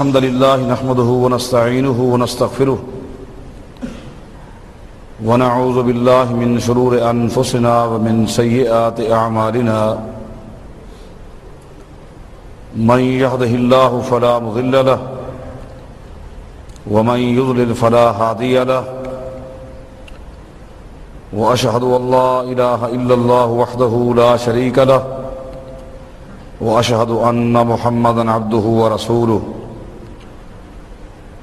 الحمد لله نحمده ونستعينه ونستغفره ونعوذ بالله من شرور أنفسنا ومن سيئات أعمالنا من يهده الله فلا مضل له ومن يضلل فلا هادي له وأشهد أن لا إله إلا الله وحده لا شريك له وأشهد أن محمدا عبده ورسوله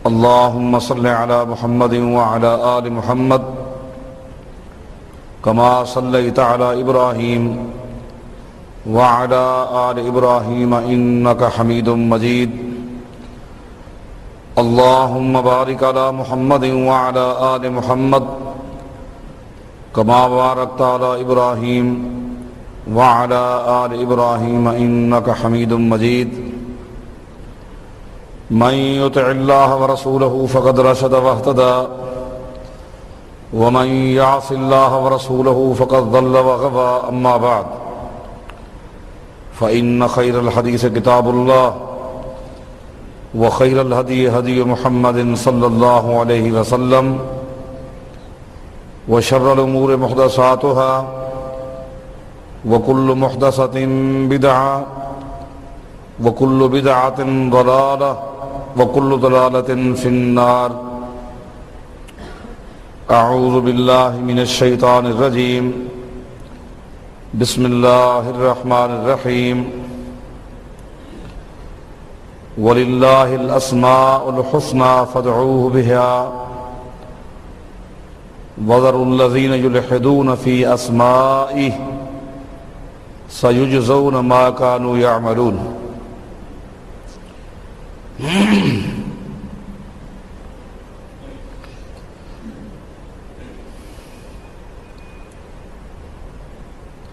اللهم صل على محمد وعلى آل محمد كما صليت على إبراهيم وعلى آل إبراهيم إنك حميد مجيد اللهم بارك على محمد وعلى آل محمد كما باركت على إبراهيم وعلى آل إبراهيم إنك حميد مجيد من يطع الله ورسوله فقد رشد واهتدى ومن يعص الله ورسوله فقد ضل وغوى أما بعد فإن خير الحديث كتاب الله وخير الهدي هدي محمد صلى الله عليه وسلم وشر الأمور محدثاتها وكل محدثة بدعة وكل بدعة ضلالة وكل ضلالة في النار أعوذ بالله من الشيطان الرجيم بسم الله الرحمن الرحيم ولله الأسماء الحسنى فادعوه بها وذروا الذين يلحدون في أسمائه سيجزون ما كانوا يعملون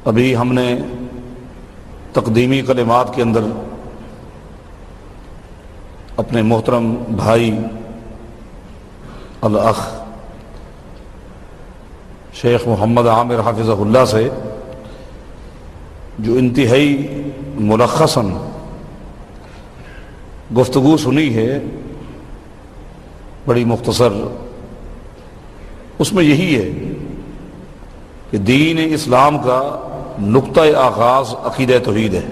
ابھی ہم نے تقدیمی کلمات کے اندر اپنے محترم بھائی الاخ شیخ محمد عامر حافظہ اللہ سے جو انتہائی ملخصاً گفتگو سنی ہے بڑی مختصر، اس میں یہی ہے کہ دین اسلام کا نقطہ آغاز عقیدہ توحید ہے.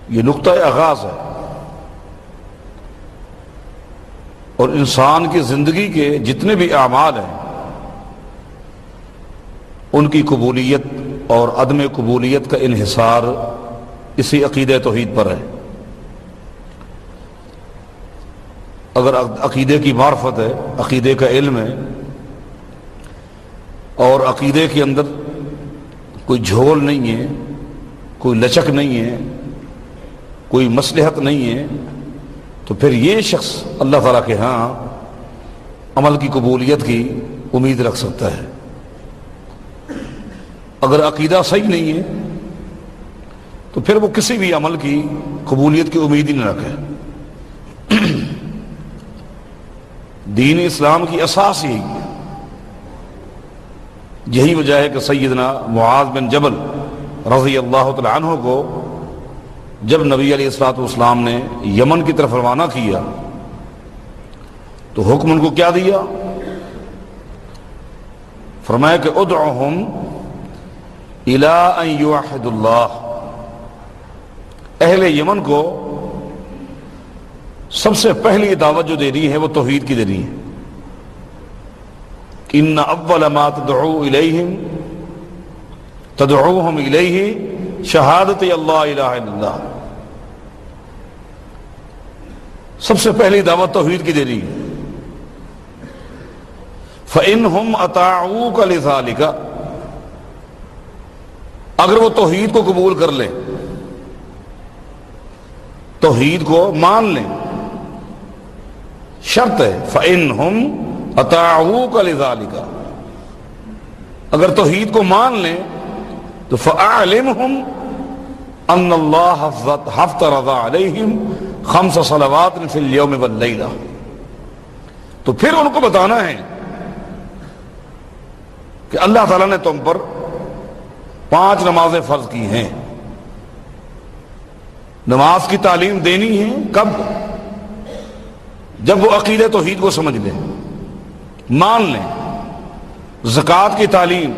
یہ نقطہ آغاز ہے اور انسان کی زندگی کے جتنے بھی اعمال ہیں ان کی قبولیت اور عدم قبولیت کا انحصار اسی عقیدہ توحید پر ہے. اگر عقیدے کی معرفت ہے، عقیدے کا علم ہے اور عقیدے کے اندر کوئی جھول نہیں ہے، کوئی لچک نہیں ہے، کوئی مصلحت نہیں ہے، تو پھر یہ شخص اللہ تعالیٰ کے ہاں عمل کی قبولیت کی امید رکھ سکتا ہے. اگر عقیدہ صحیح نہیں ہے تو پھر وہ کسی بھی عمل کی قبولیت کی امید ہی نہ رکھے. دین اسلام کی اساس یہی ہے. یہی وجہ ہے کہ سیدنا معاذ بن جبل رضی اللہ تعالی عنہ کو جب نبی علیہ الصلوۃ والسلام نے یمن کی طرف روانہ کیا تو حکم ان کو کیا دیا؟ فرمایا کہ ادعوہم الی ان یوحدوا اللہ. اہل یمن کو سب سے پہلی دعوت جو دینی ہے وہ توحید کی دینی ہے. ان اول ما تدعوہم الیہ شہادت اللہ الہ الا اللہ. سب سے پہلی دعوت توحید کی دینی ہے. فإنہم اطاعوک لذالک، اگر وہ توحید کو قبول کر لیں، توحید کو مان لیں، شرط ہے فإنہم اطاعوک لذالک، اگر توحید کو مان لیں تو فأعلمہم ان اللہ افترض علیہم 5 صلوات فی اليوم واللیلہ. تو پھر ان کو بتانا ہے کہ اللہ تعالیٰ نے تم پر 5 نمازیں فرض کی ہیں. نماز کی تعلیم دینی ہے کب؟ جب وہ عقیدہ توحید کو سمجھ لیں، مان لیں۔ زکوٰۃ کی تعلیم،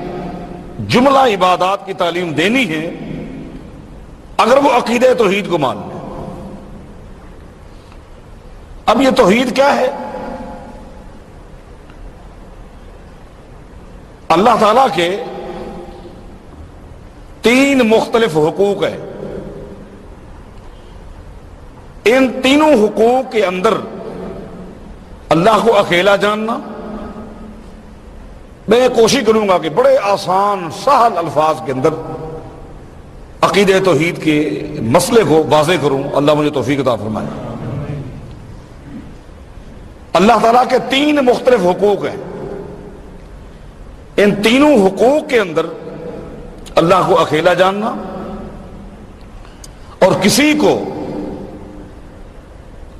جملہ عبادات کی تعلیم دینی ہے اگر وہ عقیدہ توحید کو مان لیں۔ اب یہ توحید کیا ہے؟ اللہ تعالیٰ کے 3 مختلف حقوق ہیں۔ ان تینوں حقوق کے اندر اللہ کو اکیلا جاننا، میں کوشش کروں گا کہ بڑے آسان سہل الفاظ کے اندر عقیدہ توحید کے مسئلے کو واضح کروں۔ اللہ مجھے توفیق عطا فرمائے۔ اللہ تعالیٰ کے 3 مختلف حقوق ہیں۔ ان تینوں حقوق کے اندر اللہ کو اکیلا جاننا اور کسی کو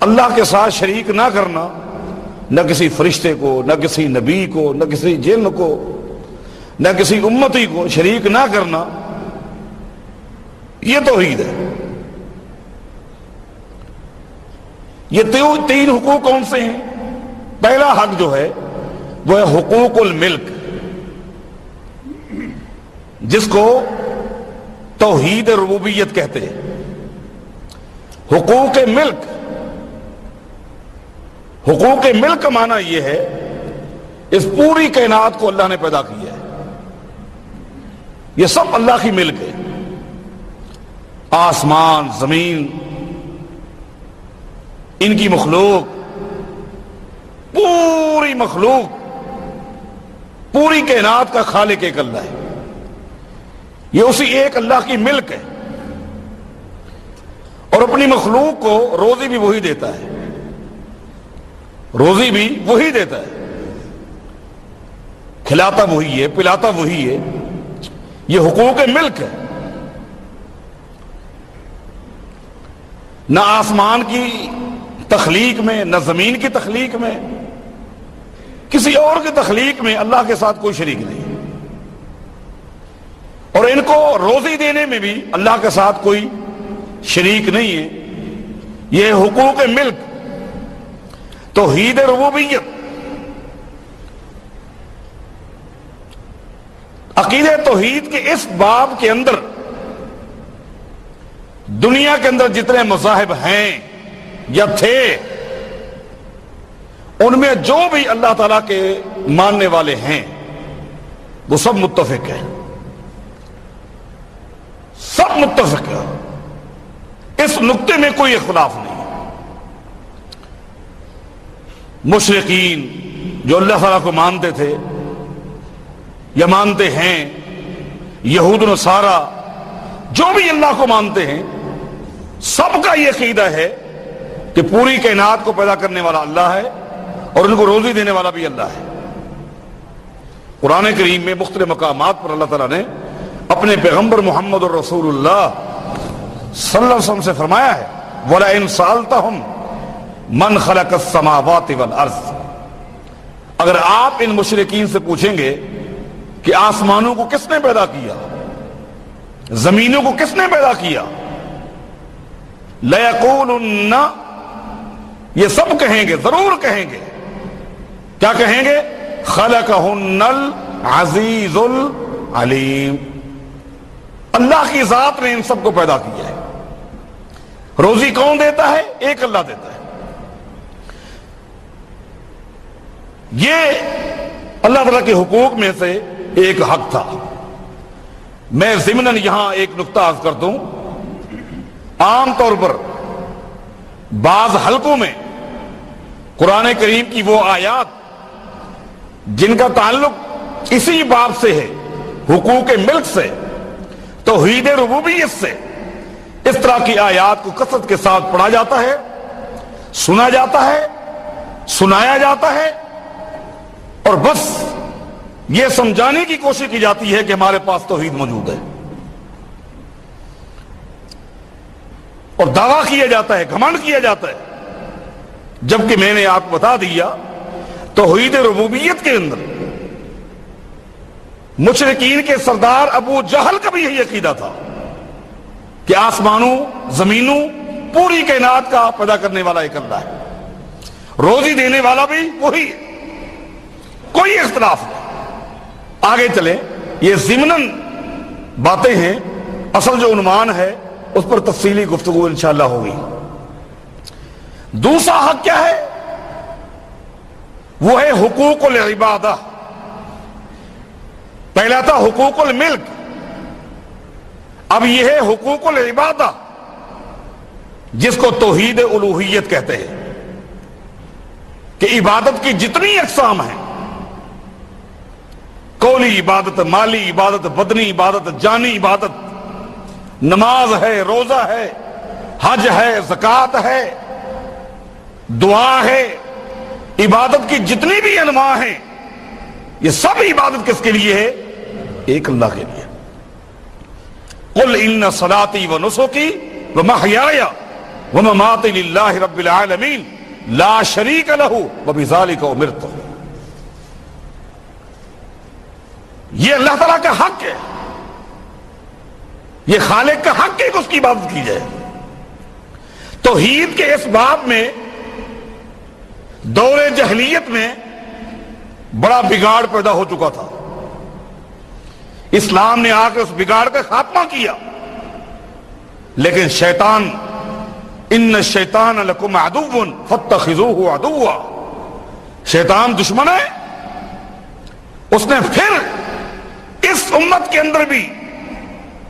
اللہ کے ساتھ شریک نہ کرنا، نہ کسی فرشتے کو، نہ کسی نبی کو، نہ کسی جن کو، نہ کسی امتی کو شریک نہ کرنا، یہ توحید ہے۔ یہ 3 حقوق کون سے ہیں؟ پہلا حق جو ہے وہ ہے حقوق الملک، جس کو توحید ربوبیت کہتے ہیں۔ حقوق ملک، حقوق ملک کا معنی یہ ہے اس پوری کائنات کو اللہ نے پیدا کیا ہے، یہ سب اللہ کی ملک ہے۔ آسمان، زمین، ان کی مخلوق، پوری مخلوق، پوری کائنات کا خالق ایک اللہ ہے۔ یہ اسی ایک اللہ کی ملک ہے، اور اپنی مخلوق کو روزی بھی وہی دیتا ہے، روزی بھی وہی دیتا ہے، کھلاتا وہی ہے، پلاتا وہی ہے۔ یہ حقوق ملک ہے۔ نہ آسمان کی تخلیق میں، نہ زمین کی تخلیق میں، کسی اور کی تخلیق میں اللہ کے ساتھ کوئی شریک نہیں، اور ان کو روزی دینے میں بھی اللہ کے ساتھ کوئی شریک نہیں ہے۔ یہ حقوق ملک، توحید ربوبیت۔ عقیدہ توحید کے اس باب کے اندر دنیا کے اندر جتنے مذاہب ہیں یا تھے، ان میں جو بھی اللہ تعالیٰ کے ماننے والے ہیں وہ سب متفق ہیں، سب متفق ہیں، اس نقطے میں کوئی اختلاف نہیں۔ مشرکین جو اللہ تعالیٰ کو مانتے تھے یا مانتے ہیں، یہود و نصارہ جو بھی اللہ کو مانتے ہیں، سب کا یہ عقیدہ ہے کہ پوری کائنات کو پیدا کرنے والا اللہ ہے اور ان کو روزی دینے والا بھی اللہ ہے۔ قرآن کریم میں مختلف مقامات پر اللہ تعالیٰ نے اپنے پیغمبر محمد الرسول اللہ صلی اللہ علیہ وسلم سے فرمایا ہے وَلَئِن سَأَلْتَهُمْ مَنْ خَلَقَ السَّمَاوَاتِ وَالْأَرْضِ، اگر آپ ان مشرکین سے پوچھیں گے کہ آسمانوں کو کس نے پیدا کیا، زمینوں کو کس نے پیدا کیا، لَيَقُولُنَّ، یہ سب کہیں گے، ضرور کہیں گے، کیا کہیں گے؟ خَلَقَهُنَّ الْعَزِيزُ الْعَلِيمُ، اللہ کی ذات نے ان سب کو پیدا کیا ہے۔ روزی کون دیتا ہے؟ ایک اللہ دیتا ہے۔ یہ اللہ تعالیٰ کے حقوق میں سے ایک حق تھا۔ میں ضمناً یہاں ایک نقطہ عرض کر دوں، عام طور پر بعض حلقوں میں قرآن کریم کی وہ آیات جن کا تعلق اسی باب سے ہے، حقوق ملک سے، توحید ربوبیت سے، اس طرح کی آیات کو کثرت کے ساتھ پڑھا جاتا ہے، سنا جاتا ہے، سنایا جاتا ہے، اور بس یہ سمجھانے کی کوشش کی جاتی ہے کہ ہمارے پاس توحید موجود ہے، اور دعویٰ کیا جاتا ہے، گھمنڈ کیا جاتا ہے، جبکہ میں نے آپ کو بتا دیا توحید ربوبیت کے اندر مشرکین کے سردار ابو جہل کا بھی یہی عقیدہ تھا کہ آسمانوں، زمینوں پوری کائنات کا پیدا کرنے والا ایک اللہ ہے، روزی دینے والا بھی وہی ہے، کوئی اختلاف نہیں۔ آگے چلیں، یہ ضمناً باتیں ہیں، اصل جو عنوان ہے اس پر تفصیلی گفتگو انشاءاللہ ہوگی۔ دوسرا حق کیا ہے؟ وہ ہے حقوق العبادہ۔ پہلا تھا حقوق الملک، اب یہ ہے حقوق العبادہ، جس کو توحید الوہیت کہتے ہیں، کہ عبادت کی جتنی اقسام ہیں، قولی عبادت، مالی عبادت، بدنی عبادت، جانی عبادت، نماز ہے، روزہ ہے، حج ہے، زکوٰۃ ہے، دعا ہے، عبادت کی جتنی بھی انواع ہیں، یہ سب عبادت کس کے لیے ہے؟ ایک اللہ کے لیے۔ قل ان صلاتی ونسکی ومحیای ومماتی للہ رب العالمین لا شریک لہ وبذالک امرت۔ یہ اللہ تعالیٰ کا حق ہے، یہ خالق کا حق ہے کہ اس کی عبادت کی جائے۔ توحید کے اس باب میں دور جہلیت میں بڑا بگاڑ پیدا ہو چکا تھا، اسلام نے آ کے اس بگاڑ کا خاتمہ کیا، لیکن شیطان، ان الشیطان لکم عدو فاتخذوہ عدوا، شیطان دشمن ہے، اس نے پھر اس امت کے اندر بھی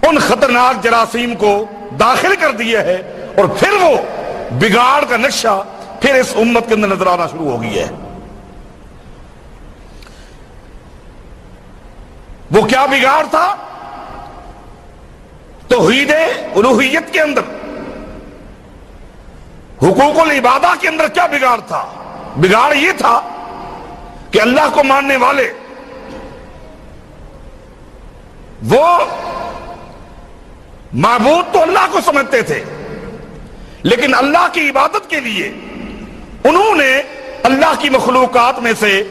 ان خطرناک جراثیم کو داخل کر دیا ہے، اور پھر وہ بگاڑ کا نقشہ پھر اس امت کے اندر نظر آنا شروع ہو گیا ہے۔ وہ کیا بگاڑ تھا؟ توحید الوہیت کے اندر، حقوق العبادہ کے اندر کیا بگاڑ تھا؟ بگاڑ یہ تھا کہ اللہ کو ماننے والے وہ معبود تو اللہ کو سمجھتے تھے، لیکن اللہ کی عبادت کے لیے انہوں نے اللہ کی مخلوقات میں سے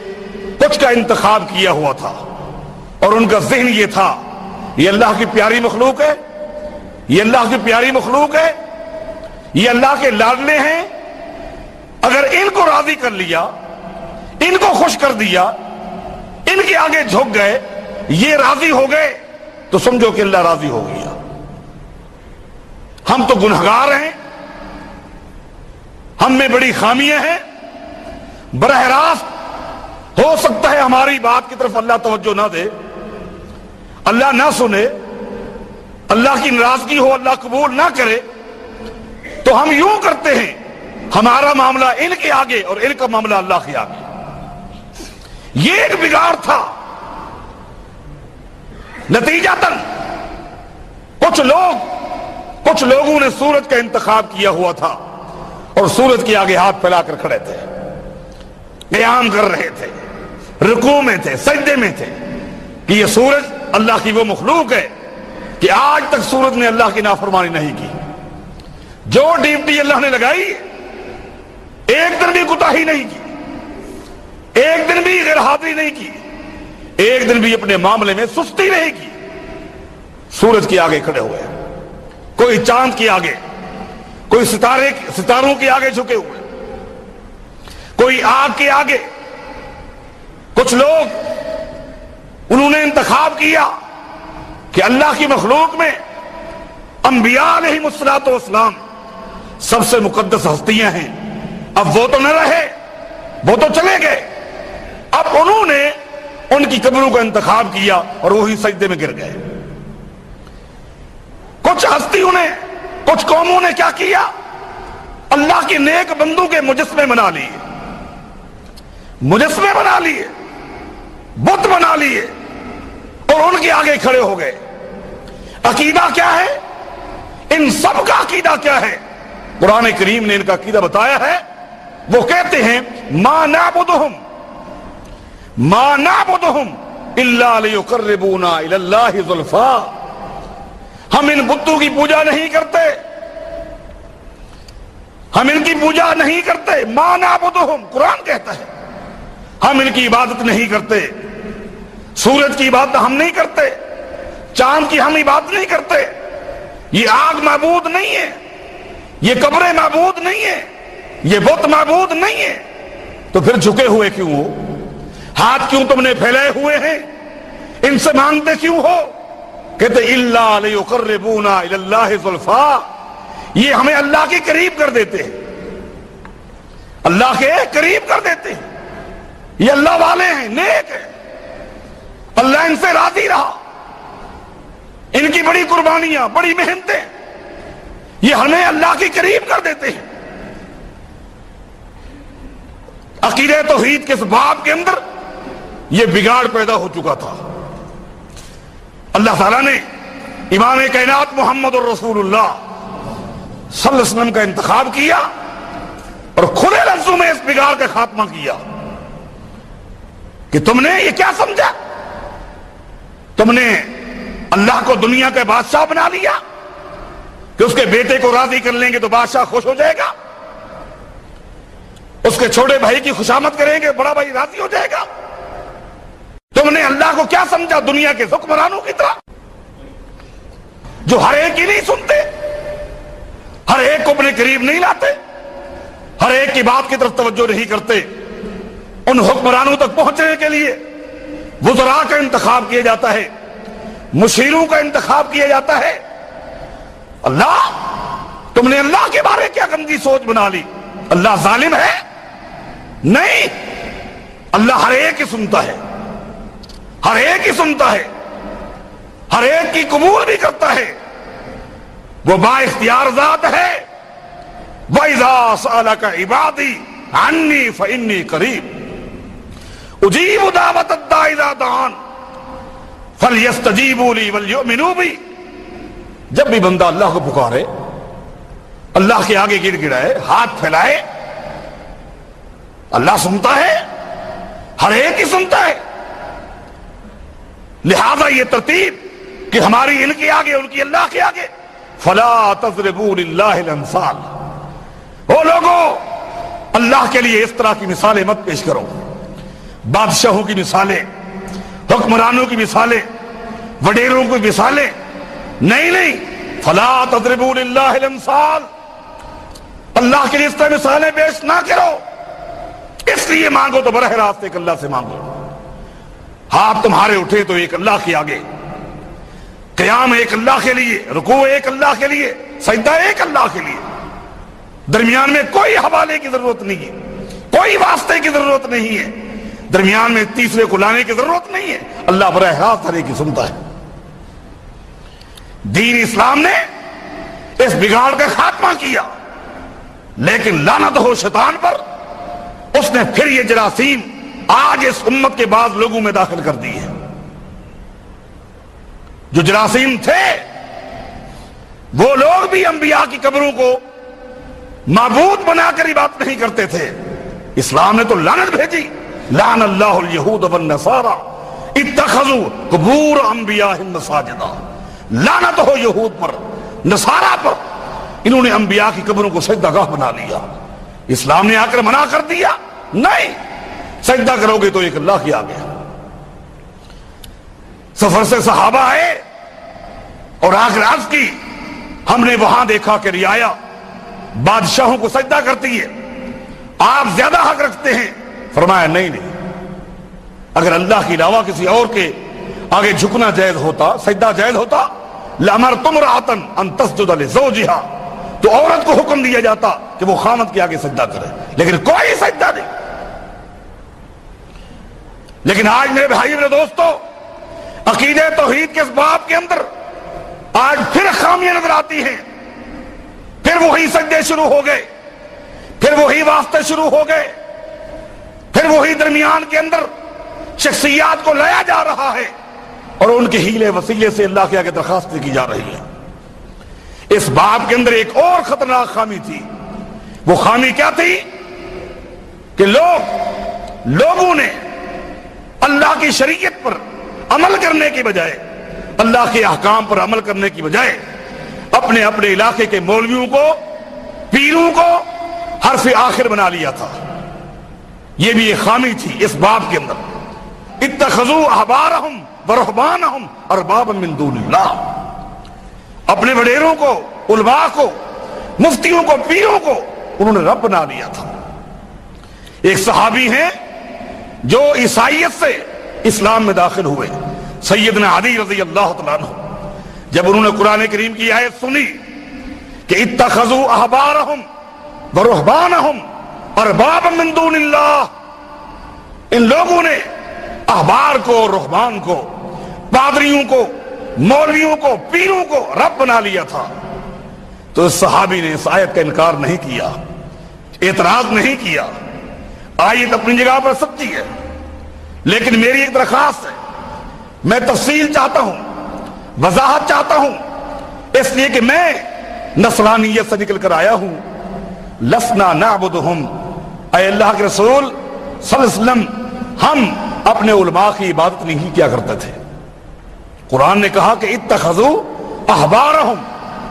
کچھ کا انتخاب کیا ہوا تھا، اور ان کا ذہن یہ تھا یہ اللہ کی پیاری مخلوق ہے، یہ اللہ کی پیاری مخلوق ہے، یہ اللہ کے لاڈلے ہیں، اگر ان کو راضی کر لیا، ان کو خوش کر دیا، ان کے آگے جھک گئے، یہ راضی ہو گئے، تو سمجھو کہ اللہ راضی ہو گیا۔ ہم تو گنہگار ہیں، ہم میں بڑی خامیاں ہیں، براہ راست ہو سکتا ہے ہماری بات کی طرف اللہ توجہ نہ دے، اللہ نہ سنے، اللہ کی ناراضگی ہو، اللہ قبول نہ کرے، تو ہم یوں کرتے ہیں ہمارا معاملہ ان کے آگے اور ان کا معاملہ اللہ کے آگے۔ یہ ایک بگاڑ تھا۔ نتیجتاً کچھ لوگوں نے سورج کا انتخاب کیا ہوا تھا، اور سورج کے آگے ہاتھ پھیلا کر کھڑے تھے، قیام کر رہے تھے، رکوع میں تھے، سجدے میں تھے، کہ یہ سورج اللہ کی وہ مخلوق ہے کہ آج تک سورج نے اللہ کی نافرمانی نہیں کی، جو ڈیوٹی اللہ نے لگائی ایک دن بھی کوتاہی نہیں کی، ایک دن بھی غیر حاضری نہیں کی، ایک دن بھی اپنے معاملے میں سستی نہیں کی۔ سورج کے آگے کھڑے ہوئے، کوئی چاند کے آگے، کوئی ستاروں کے آگے جھکے ہوئے، کوئی آگ کے آگے۔ کچھ لوگ انہوں نے انتخاب کیا کہ اللہ کی مخلوق میں انبیاء علیہم الصلوۃ والسلام سب سے مقدس ہستیاں ہیں، اب وہ تو نہ رہے، وہ تو چلے گئے، اب انہوں نے ان کی قبروں کا انتخاب کیا اور وہی سجدے میں گر گئے۔ کچھ ہستیوں نے، کچھ قوموں نے کیا کیا؟ اللہ کے نیک بندوں کے مجسمے بنا لیے، مجسمے بنا لیے، بت بنا لیے، اور ان کے آگے کھڑے ہو گئے۔ عقیدہ کیا ہے؟ ان سب کا عقیدہ کیا ہے؟ قرآن کریم نے ان کا عقیدہ بتایا ہے۔ وہ کہتے ہیں ما نعبدہم الا لیقربونا الی اللہ زلفا، ہم ان بتوں کی پوجا نہیں کرتے، ہم ان کی پوجا نہیں کرتے۔ ما نعبدہم، قرآن کہتا ہے ہم ان کی عبادت نہیں کرتے، سورج کی عبادت ہم نہیں کرتے، چاند کی ہم عبادت نہیں کرتے، یہ آگ معبود نہیں ہے، یہ قبر معبود نہیں ہے، یہ بت معبود نہیں ہے، تو پھر جھکے ہوئے کیوں ہو؟ ہاتھ کیوں تم نے پھیلائے ہوئے ہیں؟ ان سے مانگتے کیوں ہو؟ کہتے الا لیقربونا الی اللہ زلفا، یہ ہمیں اللہ کے قریب کر دیتے ہیں، اللہ کے قریب کر دیتے ہیں، یہ اللہ والے ہیں، نیک ہیں، اللہ ان سے راضی رہا، ان کی بڑی قربانیاں، بڑی محنتیں یہ ہمیں اللہ کے قریب کر دیتے ہیں۔ عقیدہ توحید کے اس باب کے اندر یہ بگاڑ پیدا ہو چکا تھا۔ اللہ تعالیٰ نے امام کائنات محمد الرسول اللہ صلی اللہ علیہ وسلم کا انتخاب کیا اور کھلے لفظوں میں اس بگاڑ کا خاتمہ کیا کہ تم نے یہ کیا سمجھا؟ تم نے اللہ کو دنیا کا بادشاہ بنا لیا کہ اس کے بیٹے کو راضی کر لیں گے تو بادشاہ خوش ہو جائے گا، اس کے چھوٹے بھائی کی خوشامد کریں گے بڑا بھائی راضی ہو جائے گا۔ تم نے اللہ کو کیا سمجھا؟ دنیا کے حکمرانوں کی طرح جو ہر ایک ہی نہیں سنتے، ہر ایک کو اپنے قریب نہیں لاتے، ہر ایک کی بات کی طرف توجہ نہیں کرتے۔ ان حکمرانوں تک پہنچنے کے لیے وزراء کا انتخاب کیا جاتا ہے، مشیروں کا انتخاب کیا جاتا ہے۔ اللہ، تم نے اللہ کے بارے کیا گندی سوچ بنا لی؟ اللہ ظالم ہے؟ نہیں، اللہ ہر ایک ہی سنتا ہے، ہر ایک ہی سنتا ہے، ہر ایک کی قبول بھی کرتا ہے، وہ با اختیار ذات ہے۔ وَإِذَا سَأَلَكَ عِبَادِي عَنِّي فَإِنِّي قَرِيبٌ أُجِيبُ دَعْوَةَ الدَّاعِ إِذَا دَعَانِ فَلْيَسْتَجِيبُوا لِي وَلْيُؤْمِنُوا بِي۔ جب بھی بندہ اللہ کو پکارے، اللہ کے آگے گر گڑائے، ہاتھ پھیلائے، اللہ سنتا ہے، ہر ایک ہی سنتا ہے۔ لہذا یہ ترتیب کہ ہماری ان کے آگے، ان کی اللہ کے آگے، فَلَا تَضْرِبُوا لِلَّهِ الْأَمْثَالَ، وہ لوگوں اللہ کے لیے اس طرح کی مثالیں مت پیش کرو، بادشاہوں کی مثالیں، حکمرانوں کی مثالیں، وڈیروں کی مثالیں، نہیں، فَلَا تَضْرِبُوا لِلَّهِ الْأَمْثَالَ، اللہ کے لیے اس طرح مثالیں پیش نہ کرو۔ اس لیے مانگو تو براہ راست ایک اللہ سے مانگو، ہاتھ تمہارے اٹھے تو ایک اللہ کے آگے، قیام ایک اللہ کے لیے، رکوع ایک اللہ کے لیے، سجدہ ایک اللہ کے لیے، درمیان میں کوئی حوالے کی ضرورت نہیں ہے، کوئی واسطے کی ضرورت نہیں ہے، درمیان میں تیسرے کو لانے کی ضرورت نہیں ہے، اللہ براہ راست ہر ایک کی سنتا ہے۔ دین اسلام نے اس بگاڑ کا خاتمہ کیا، لیکن لعنت ہو شیطان پر، اس نے پھر یہ جراثیم آج اس امت کے بعض لوگوں میں داخل کر دی ہے۔ جو جراثیم تھے وہ لوگ بھی انبیاء کی قبروں کو معبود بنا کر عبادت نہیں کرتے تھے، اسلام نے تو لعنت بھیجی، لعن اللہ الیہود والنصارى اتخذوا قبور انبیاءہم مساجدا، لعنت ہو یہود پر، نصارہ پر، انہوں نے انبیاء کی قبروں کو سجدہ گاہ بنا لیا۔ اسلام نے آ کر منع کر دیا، نہیں، سجدہ کرو گے تو ایک اللہ کی آگے۔ سفر سے صحابہ آئے اور آ کر عرض کی، ہم نے وہاں دیکھا کہ رعایا بادشاہوں کو سجدہ کرتی ہے، آپ زیادہ حق رکھتے ہیں۔ فرمایا نہیں، اگر اللہ کے علاوہ کسی اور کے آگے جھکنا جائز ہوتا، سجدہ جائز ہوتا، لَأَمَرْتُ امْرَأَةً أَن تَسْجُدَ لِزَوْجِهَا، تو عورت کو حکم دیا جاتا کہ وہ خامد کے آگے سجدہ کرے، لیکن کوئی سجدہ نہیں۔ لیکن آج میرے بھائی میرے دوستو، عقیدہ توحید کے اس باب کے اندر آج پھر خامیاں نظر آتی ہیں، پھر وہی سجدے شروع ہو گئے، پھر وہی واسطے شروع ہو گئے، پھر وہی درمیان کے اندر شخصیات کو لایا جا رہا ہے اور ان کے ہیلے وسیلے سے اللہ کے آگے درخواستیں کی جا رہی ہیں۔ اس باب کے اندر ایک اور خطرناک خامی تھی، وہ خامی کیا تھی کہ لوگوں نے اللہ کی شریعت پر عمل کرنے کی بجائے، اللہ کے احکام پر عمل کرنے کی بجائے اپنے اپنے علاقے کے مولویوں کو، پیروں کو حرف آخر بنا لیا تھا۔ یہ بھی ایک خامی تھی اس باب کے اندر۔ اتخذوا احبارہم ورہبانہم اربابا من دون اللہ، اپنے وڈیروں کو، علماء کو، مفتیوں کو، پیروں کو انہوں نے رب بنا لیا تھا۔ ایک صحابی ہیں جو عیسائیت سے اسلام میں داخل ہوئے، سیدنا علی رضی اللہ تعالیٰ عنہ۔ جب انہوں نے قرآن کریم کی آیت سنی کہ اتخذوا احبارہم ورہبانہم اربابا من دون اللہ، ان لوگوں نے احبار کو، رہبان کو، پادریوں کو، مولویوں کو، پیروں کو رب بنا لیا تھا، تو اس صحابی نے اس آیت کا انکار نہیں کیا، اعتراض نہیں کیا۔ آیت اپنی جگہ پر سچی ہے، لیکن میری ایک درخواست ہے، میں تفصیل چاہتا ہوں، وضاحت چاہتا ہوں، اس لیے کہ میں نصرانیت سے نکل کر آیا ہوں۔ لسنا نعبدہم، اے اللہ کے رسول صلی اللہ علیہ وسلم، ہم اپنے علماء کی عبادت نہیں کیا کرتے تھے۔ قرآن نے کہا کہ اتخذوا احبارہم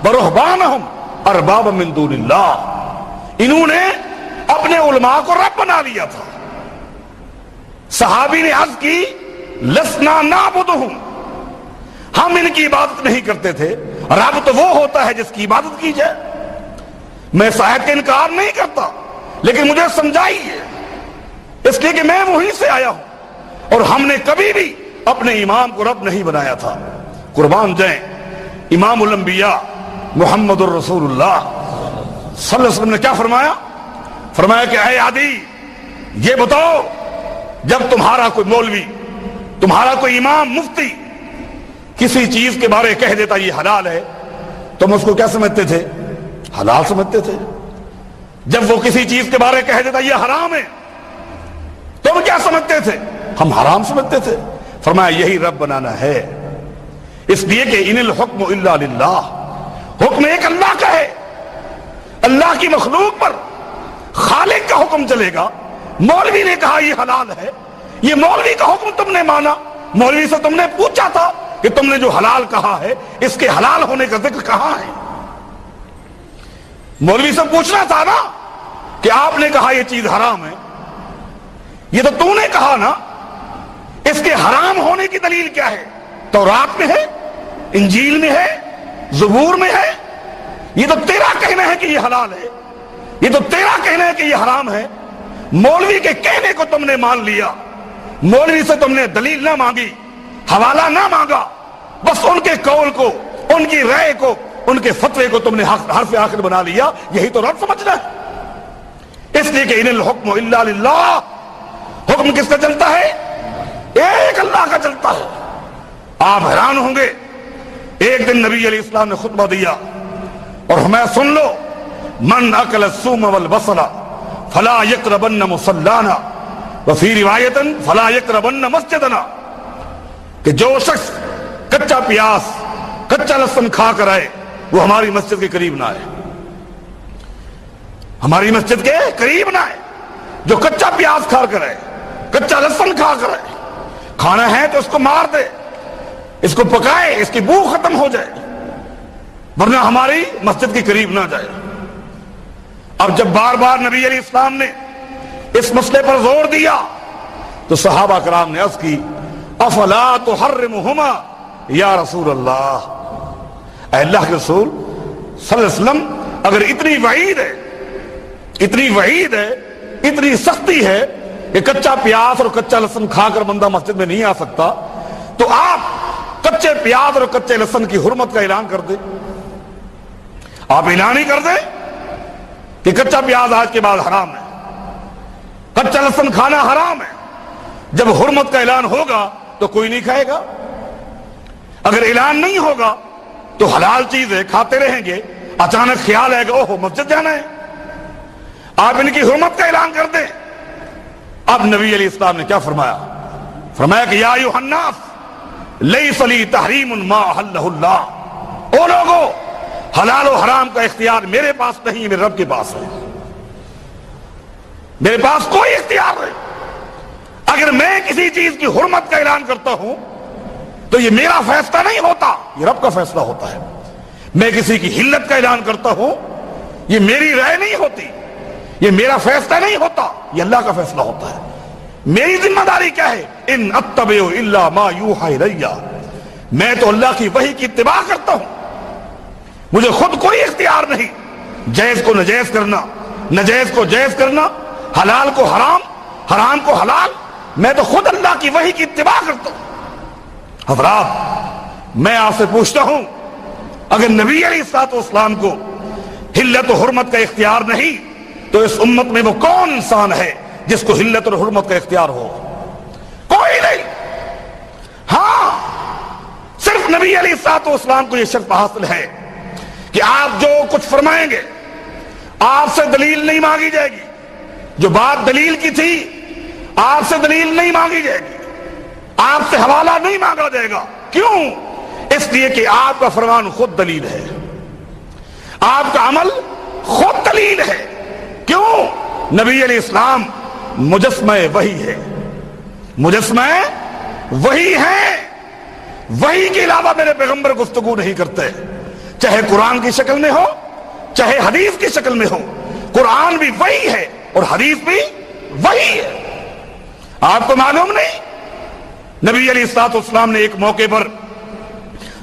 ورہبانہم اربابا من دون اللہ، انہوں نے اپنے علماء کو رب بنا لیا تھا۔ صحابی نے عرض کی لسنا نعبدہم، ہم ان کی عبادت نہیں کرتے تھے، رب تو وہ ہوتا ہے جس کی عبادت کی جائے۔ میں اس آیت کا انکار نہیں کرتا، لیکن مجھے سمجھائیے، اس لیے کہ میں وہیں سے آیا ہوں، اور ہم نے کبھی بھی اپنے امام کو رب نہیں بنایا تھا۔ قربان جائیں امام الانبیاء محمد الرسول اللہ صلی اللہ علیہ وسلم نے کیا فرمایا؟ فرمایا کہ اے عدی، یہ بتاؤ، جب تمہارا کوئی مولوی، تمہارا کوئی امام، مفتی کسی چیز کے بارے کہہ دیتا یہ حلال ہے، تم اس کو کیا سمجھتے تھے؟ حلال سمجھتے تھے۔ جب وہ کسی چیز کے بارے کہہ دیتا یہ حرام ہے، تم کیا سمجھتے تھے؟ ہم حرام سمجھتے تھے۔ فرمایا یہی رب بنانا ہے، اس لیے کہ ان الحکم الا للہ، حکم ایک اللہ کا ہے، اللہ کی مخلوق پر خالق کا حکم چلے گا۔ مولوی نے کہا یہ حلال ہے، یہ مولوی کا حکم تم نے مانا، مولوی سے تم نے پوچھا تھا کہ تم نے جو حلال کہا ہے اس کے حلال ہونے کا ذکر کہاں ہے؟ مولوی سے پوچھنا تھا نا کہ آپ نے کہا یہ چیز حرام ہے، یہ تو نے کہا نا، اس کے حرام ہونے کی دلیل کیا ہے؟ تورات میں ہے، انجیل میں ہے، زبور میں ہے؟ یہ تو تیرا کہنا ہے کہ یہ حلال ہے، یہ تو تیرا کہنا ہے کہ یہ حرام ہے۔ مولوی کے کہنے کو تم نے مان لیا، مولوی سے تم نے دلیل نہ مانگی، حوالہ نہ مانگا، بس ان کے قول کو، ان کی رائے کو، ان کے فتوے کو تم نے حرف آخر بنا لیا۔ یہی تو رب سمجھنا ہے۔ اس لیے کہ ان الحکم الا للہ، حکم کس کا چلتا ہے؟ ایک اللہ کا چلتا ہے۔ آپ حیران ہوں گے، ایک دن نبی علیہ السلام نے خطبہ دیا اور ہمیں سن لو، من اکل الثوم والبصل فلا یقربن مصلانا وفی روایت فلا یقربن مسجدنا، کہ جو شخص کچا پیاز، کچا لہسن کھا کر آئے وہ ہماری مسجد کے قریب نہ آئے، ہماری مسجد کے قریب نہ آئے۔ جو کچا پیاز کھا کر آئے، کچا لہسن کھا کر آئے، کھانا ہے تو اس کو مار دے، اس کو پکائے، اس کی بو ختم ہو جائے، ورنہ ہماری مسجد کے قریب نہ جائے۔ اب جب بار بار نبی علیہ السلام نے اس مسئلے پر زور دیا تو صحابہ کرام نے عرض کی افلا تحرمہما یا رسول اللہ، اے اللہ کے رسول صلی اللہ علیہ وسلم، اگر اتنی وعید ہے، اتنی وعید ہے، اتنی سختی ہے کہ کچا پیاز اور کچا لہسن کھا کر بندہ مسجد میں نہیں آ سکتا، تو آپ کچے پیاز اور کچے لہسن کی حرمت کا اعلان کر دیں، آپ اعلان ہی کر دیں کہ کچا پیاز آج کے بعد حرام ہے، کچا لہسن کھانا حرام ہے۔ جب حرمت کا اعلان ہوگا تو کوئی نہیں کھائے گا، اگر اعلان نہیں ہوگا تو حلال چیز ہے، کھاتے رہیں گے، اچانک خیال آئے گا اوہ مسجد جانا ہے، آپ ان کی حرمت کا اعلان کر دیں۔ اب نبی علیہ السلام نے کیا فرمایا؟ فرمایا کہ یا ایھا الناس لیس لی تحریم ما احلہ اللہ، او لوگو، حلال و حرام کا اختیار میرے پاس نہیں، میرے رب کے پاس ہے، میرے پاس کوئی اختیار نہیں۔ اگر میں کسی چیز کی حرمت کا اعلان کرتا ہوں تو یہ میرا فیصلہ نہیں ہوتا، یہ رب کا فیصلہ ہوتا ہے۔ میں کسی کی حلت کا اعلان کرتا ہوں، یہ میری رائے نہیں ہوتی، یہ میرا فیصلہ نہیں ہوتا، یہ اللہ کا فیصلہ ہوتا ہے۔ میری ذمہ داری کیا ہے؟ ان اتبع الا ما یوحی الی، میں تو اللہ کی وحی کی اتباع کرتا ہوں، مجھے خود کوئی اختیار نہیں جائز کو نجائز کرنا، نجائز کو جائز کرنا، حلال کو حرام، حرام کو حلال، میں تو خود اللہ کی وحی کی اتباع کرتا ہوں۔ حضرات میں آپ سے پوچھتا ہوں، اگر نبی علیہ الصلوۃ والسلام کو حلت و حرمت کا اختیار نہیں تو اس امت میں وہ کون انسان ہے جس کو حلت اور حرمت کا اختیار ہو؟ کوئی نہیں۔ ہاں صرف نبی علیہ الصلوۃ والسلام کو یہ شرف حاصل ہے کہ آپ جو کچھ فرمائیں گے آپ سے دلیل نہیں مانگی جائے گی، جو بات دلیل کی تھی آپ سے دلیل نہیں مانگی جائے گی، آپ سے حوالہ نہیں مانگا جائے گا۔ کیوں؟ اس لیے کہ آپ کا فرمان خود دلیل ہے، آپ کا عمل خود دلیل ہے۔ کیوں؟ نبی علیہ السلام مجسمہ وحی ہے، مجسمہ وحی ہے۔ وحی کے علاوہ میرے پیغمبر گفتگو نہیں کرتے، چاہے قرآن کی شکل میں ہو چاہے حدیث کی شکل میں ہو۔ قرآن بھی وحی ہے اور حدیث بھی وحی ہے۔ آپ کو معلوم نہیں، نبی علیہ الصلوۃ والسلام نے ایک موقع پر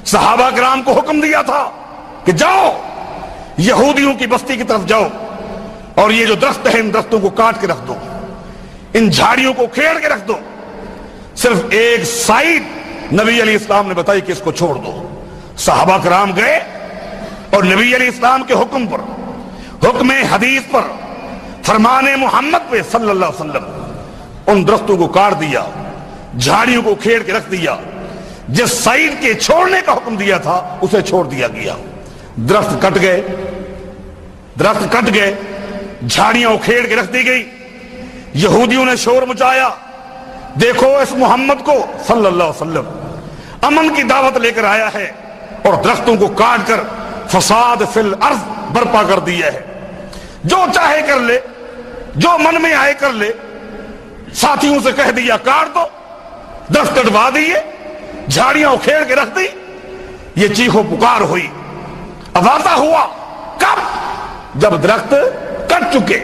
صحابہ کرام کو حکم دیا تھا کہ جاؤ یہودیوں کی بستی کی طرف جاؤ اور یہ جو درخت ہیں ان درختوں کو کاٹ کے رکھ دو، ان جھاڑیوں کو کھیڑ کے رکھ دو۔ صرف ایک سائڈ نبی علیہ السلام نے بتائی کہ اس کو چھوڑ دو۔ صحابہ کرام گئے اور نبی علیہ السلام کے حکم پر، حکم حدیث پر، فرمان محمد پہ صلی اللہ علیہ وسلم ان درختوں کو کاٹ دیا، جھاڑیوں کو کھیڑ کے رکھ دیا۔ جس سائڈ کے چھوڑنے کا حکم دیا تھا اسے چھوڑ دیا گیا۔ درخت کٹ گئے، درخت کٹ گئے، جھاڑیاں کھیڑ کے رکھ دی گئی۔ یہودیوں نے شور مچایا، دیکھو اس محمد کو صلی اللہ علیہ وسلم امن کی دعوت لے کر آیا ہے اور درختوں کو کاٹ کر فساد فی الارض برپا کر دیا ہے۔ جو چاہے کر لے، جو من میں آئے کر لے۔ ساتھیوں سے کہہ دیا کاٹ دو، درخت کٹوا دیے، جھاڑیاں اکھیڑ کے رکھ دی۔ یہ چیخو پکار ہوئی، آوازہ ہوا۔ کب؟ جب درخت کٹ چکے۔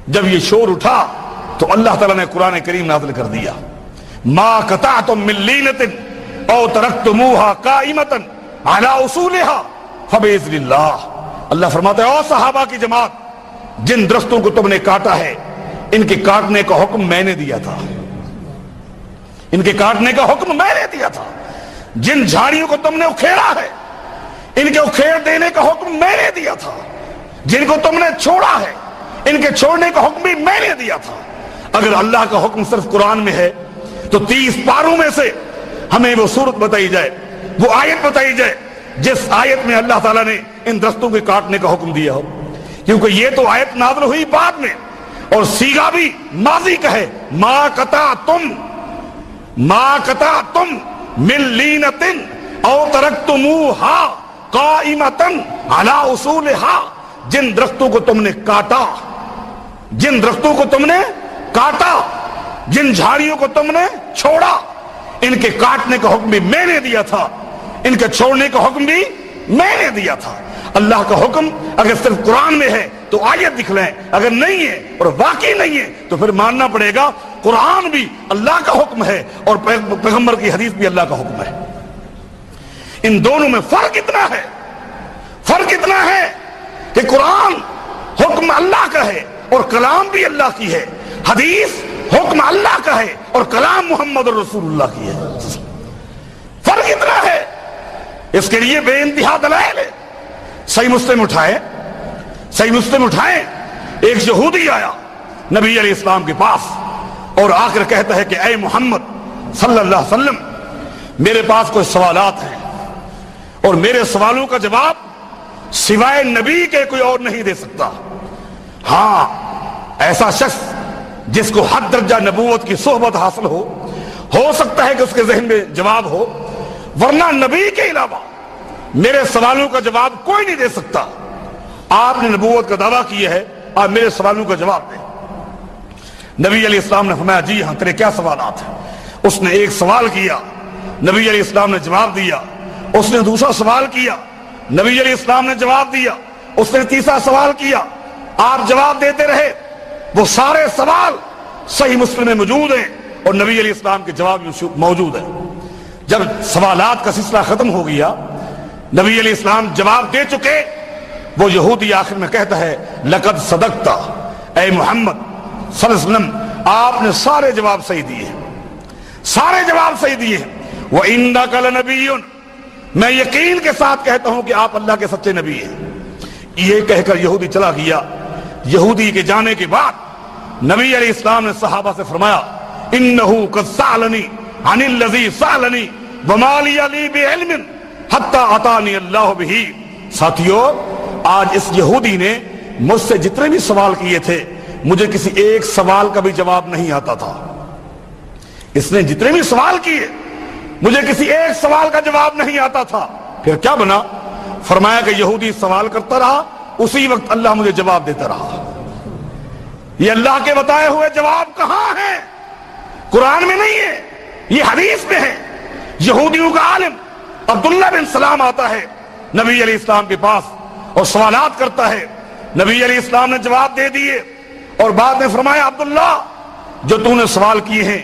جب یہ شور اٹھا تو اللہ تعالیٰ نے قرآن کریم نازل کر دیا، ما قطعتم من لینۃ او ترکتموها قائمۃ علی اصولها فباذن اللہ۔ اللہ فرماتا ہے او صحابہ کی جماعت، جن درختوں کو تم نے کاٹا ہے ان کے کاٹنے کا حکم میں نے دیا تھا، ان کے کاٹنے کا حکم میں نے دیا تھا۔ جن جھاڑیوں کو تم نے اکھیڑا ہے ان کے اکھیڑ دینے کا حکم میں نے دیا تھا۔ جن کو تم نے چھوڑا ہے ان کے چھوڑنے کا حکم بھی میں نے دیا تھا۔ اگر اللہ کا حکم صرف قرآن میں ہے تو 30 پاروں میں سے ہمیں وہ صورت بتائی جائے، وہ آیت بتائی جائے جس آیت میں اللہ تعالیٰ نے ان درختوں کے کاٹنے کا حکم دیا ہو، کیونکہ یہ تو آیت نازل ہوئی بعد میں اور صیغہ بھی ماضی کا ہے۔ ما قطعتم من لینۃ او ترکتموها قائمۃ علی اصولها، جن درختوں کو تم نے کاٹا، جن درختوں کو تم نے کاٹا، جن جھاڑیوں کو تم نے چھوڑا، ان کے کاٹنے کا حکم بھی میں نے دیا تھا، ان کے چھوڑنے کا حکم بھی میں نے دیا تھا۔ اللہ کا حکم اگر صرف قرآن میں ہے تو آیت دکھلائیں، اگر نہیں ہے اور واقعی نہیں ہے تو پھر ماننا پڑے گا قرآن بھی اللہ کا حکم ہے اور پیغمبر کی حدیث بھی اللہ کا حکم ہے۔ ان دونوں میں فرق اتنا ہے، فرق اتنا ہے کہ قرآن حکم اللہ کا ہے اور کلام بھی اللہ کی ہے، حدیث حکم اللہ کا ہے اور کلام محمد رسول اللہ کی ہے۔ فرق اتنا ہے، اس کے لیے بے انتہا دلائل ہے۔ صحیح مسلم اٹھائیں، صحیح مسلم اٹھائیں، ایک یہودی آیا نبی علیہ السلام کے پاس اور آ کر کہتا ہے کہ اے محمد صلی اللہ علیہ وسلم، میرے پاس کوئی سوالات ہیں اور میرے سوالوں کا جواب سوائے نبی کے کوئی اور نہیں دے سکتا۔ ہاں ایسا شخص جس کو حد درجہ نبوت کی صحبت حاصل ہو سکتا ہے کہ اس کے ذہن میں جواب ہو، ورنہ نبی کے علاوہ میرے سوالوں کا جواب کوئی نہیں دے سکتا۔ آپ نے نبوت کا دعویٰ کیا ہے، آپ میرے سوالوں کا جواب دیں۔ نبی علیہ السلام نے فرمایا جی ہاں، تیرے کیا سوالات ہیں؟ اس نے ایک سوال کیا، نبی علیہ السلام نے جواب دیا۔ اس نے دوسرا سوال کیا، نبی علیہ السلام نے جواب دیا۔ اس نے تیسرا سوال کیا، آپ جواب دیتے رہے۔ وہ سارے سوال صحیح مسلم میں موجود ہیں اور نبی علیہ السلام کے جواب موجود ہیں۔ جب سوالات کا سلسلہ ختم ہو گیا، نبی علیہ السلام جواب دے چکے وہ یہودی آخر میں کہتا ہے لقد صدقتا، اے محمد صلی اللہ علیہ وسلم آپ نے سارے جواب صحیح دیے، سارے جواب صحیح دیے۔ وَإِنَّكَ لَنَبِيٌّ، میں یقین کے ساتھ کہتا ہوں کہ آپ اللہ کے سچے نبی ہیں۔ یہ کہہ کر یہودی چلا گیا۔ یہودی کے جانے کے بعد نبی علیہ السلام نے صحابہ سے فرمایا إِنَّهُ قَدْ سَأَلَنِي عَنِ الَّذِي سَأَلَنِي وَمَا لِيَ لِي بِعِلْمٍ حَتَّى أَتَانِيَ اللَّهُ بِهِ۔ ساتھیو، آج اس یہودی نے مجھ سے جتنے بھی سوال کیے تھے مجھے کسی ایک سوال کا بھی جواب نہیں آتا تھا۔ اس نے جتنے بھی سوال کیے مجھے کسی ایک سوال کا جواب نہیں آتا تھا۔ پھر کیا بنا؟ فرمایا کہ یہودی سوال کرتا رہا، اسی وقت اللہ مجھے جواب دیتا رہا۔ یہ اللہ کے بتائے ہوئے جواب کہاں ہیں؟ قرآن میں نہیں ہے، یہ حدیث میں ہے۔ یہودیوں کا عالم عبداللہ بن سلام آتا ہے نبی علیہ السلام کے پاس اور سوالات کرتا ہے۔ نبی علیہ السلام نے جواب دے دیے اور بعد میں فرمایا عبداللہ جو تو نے سوال کیے ہیں،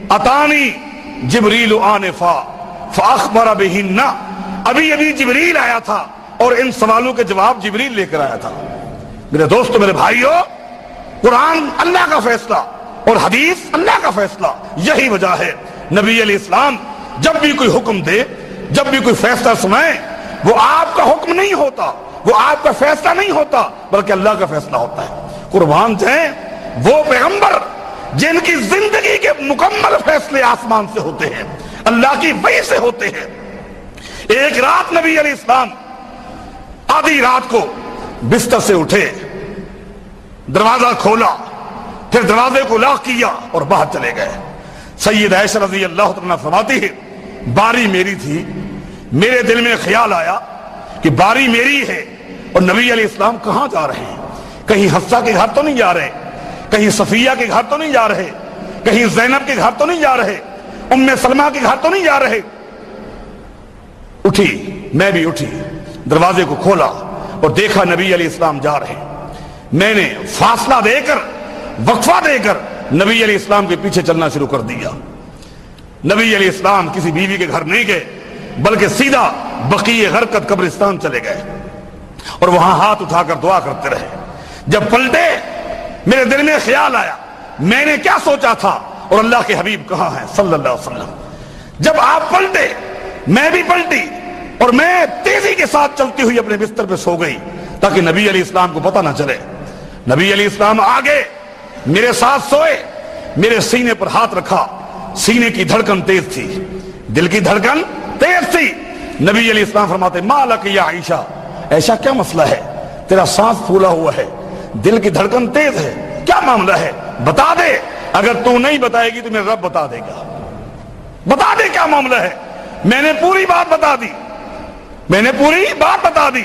اتانی جبریل آنفا فاخبر بہن، ابھی ابھی جبریل آیا تھا اور ان سوالوں کے جواب جبریل لے کر آیا تھا۔ میرے دوستو، میرے بھائیو، قرآن اللہ کا فیصلہ اور حدیث اللہ کا فیصلہ، یہی وجہ ہے نبی علیہ السلام جب بھی کوئی حکم دے، جب بھی کوئی فیصلہ سنائے، وہ آپ کا حکم نہیں ہوتا، وہ آپ کا فیصلہ نہیں ہوتا، بلکہ اللہ کا فیصلہ ہوتا ہے۔ قربان جائیں وہ پیغمبر جن کی زندگی کے مکمل فیصلے آسمان سے ہوتے ہیں، اللہ کی وحی سے ہوتے ہیں۔ ایک رات نبی علیہ السلام آدھی رات کو بستر سے اٹھے، دروازہ کھولا، پھر دروازے کو لاک کیا اور باہر چلے گئے۔ سید عائشہ رضی اللہ عنہا فرماتی ہے باری میری تھی، میرے دل میں خیال آیا کہ باری میری ہے اور نبی علیہ السلام کہاں جا رہے ہیں؟ کہیں حفصہ کے گھر تو نہیں جا رہے، کہیں صفیہ کے گھر تو نہیں جا رہے، کہیں زینب کے گھر تو نہیں جا رہے، ام سلمہ کے گھر تو نہیں جا رہے۔ اٹھی، میں بھی اٹھی، دروازے کو کھولا اور دیکھا نبی علیہ السلام جا رہے ہیں۔ میں نے فاصلہ دے کر، وقفہ دے کر نبی علیہ السلام کے پیچھے چلنا شروع کر دیا۔ نبی علیہ السلام کسی بیوی کے گھر نہیں گئے بلکہ سیدھا بقیع غرقد قبرستان چلے گئے اور وہاں ہاتھ اٹھا کر دعا کرتے رہے۔ جب پلٹے میرے دل میں خیال آیا میں نے کیا سوچا تھا اور اللہ کے حبیب کہاں ہیں صلی اللہ علیہ وسلم۔ جب آپ پلٹے میں بھی پلٹی اور میں تیزی کے ساتھ چلتی ہوئی اپنے بستر پہ سو گئی تاکہ نبی علیہ السلام کو پتہ نہ چلے۔ نبی علیہ السلام آگے میرے ساتھ سوئے، میرے سینے پر ہاتھ رکھا، سینے کی دھڑکن تیز تھی، دل کی دھڑکن تیز تھی۔ نبی علیہ السلام فرماتے مالک یا عائشہ، عائشہ کیا مسئلہ ہے؟ تیرا سانس پھولا ہوا ہے، دل کی دھڑکن تیز ہے، کیا معاملہ ہے؟ بتا دے، اگر تو نہیں بتائے گی تو میرا رب بتا دے گا، بتا دے کیا معاملہ ہے۔ میں نے پوری بات بتا دی، میں نے پوری بات بتا دی۔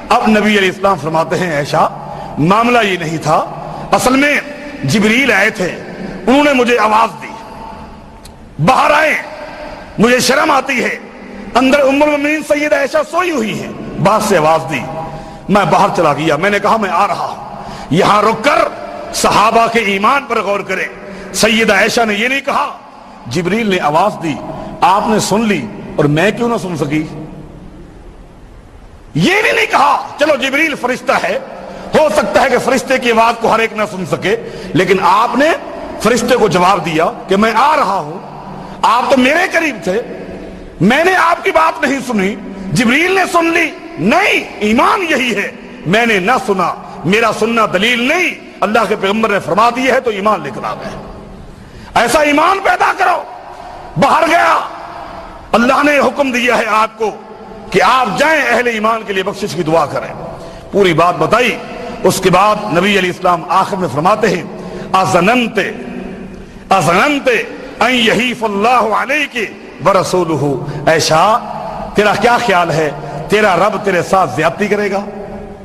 اب نبی علیہ السلام فرماتے ہیں عائشہ معاملہ یہ نہیں تھا، اصل میں جبریل آئے تھے، انہوں نے مجھے آواز دی، باہر آئے، مجھے شرم آتی ہے، اندر ام المؤمنین سیدہ عائشہ سوئی ہوئی ہیں، باہر سے آواز دی، میں باہر چلا گیا۔ میں نے کہا میں آ رہا ہوں، یہاں رک کر صحابہ کے ایمان پر غور کریں۔ سیدہ عائشہ نے یہ نہیں کہا جبریل نے آواز دی، آپ نے سن لی اور میں کیوں نہ سن سکی؟ یہ بھی نہیں کہا چلو جبریل فرشتہ ہے، ہو سکتا ہے کہ فرشتے کی آواز کو ہر ایک نہ سن سکے، لیکن آپ نے فرشتے کو جواب دیا کہ میں آ رہا ہوں، آپ تو میرے قریب تھے، میں نے آپ کی بات نہیں سنی، جبریل نے سن لی۔ نہیں، ایمان یہی ہے، میں نے نہ سنا، میرا سننا دلیل نہیں، اللہ کے پیغمبر نے فرما دی ہے تو ایمان لے کر آ گئے۔ ایسا ایمان پیدا کرو۔ باہر گیا، اللہ نے حکم دیا ہے آپ کو کہ آپ جائیں اہل ایمان کے لیے بخشش کی دعا کریں، پوری بات بتائی۔ اس کے بعد نبی علیہ السلام آخر میں فرماتے ہیں اَظَنَنْتَ أَنْ يَحِيفَ اللَّهُ عَلَيْكِ وَرَسُولُهُ، عائشہ تیرا کیا خیال ہے تیرا رب تیرے ساتھ زیادتی کرے گا؟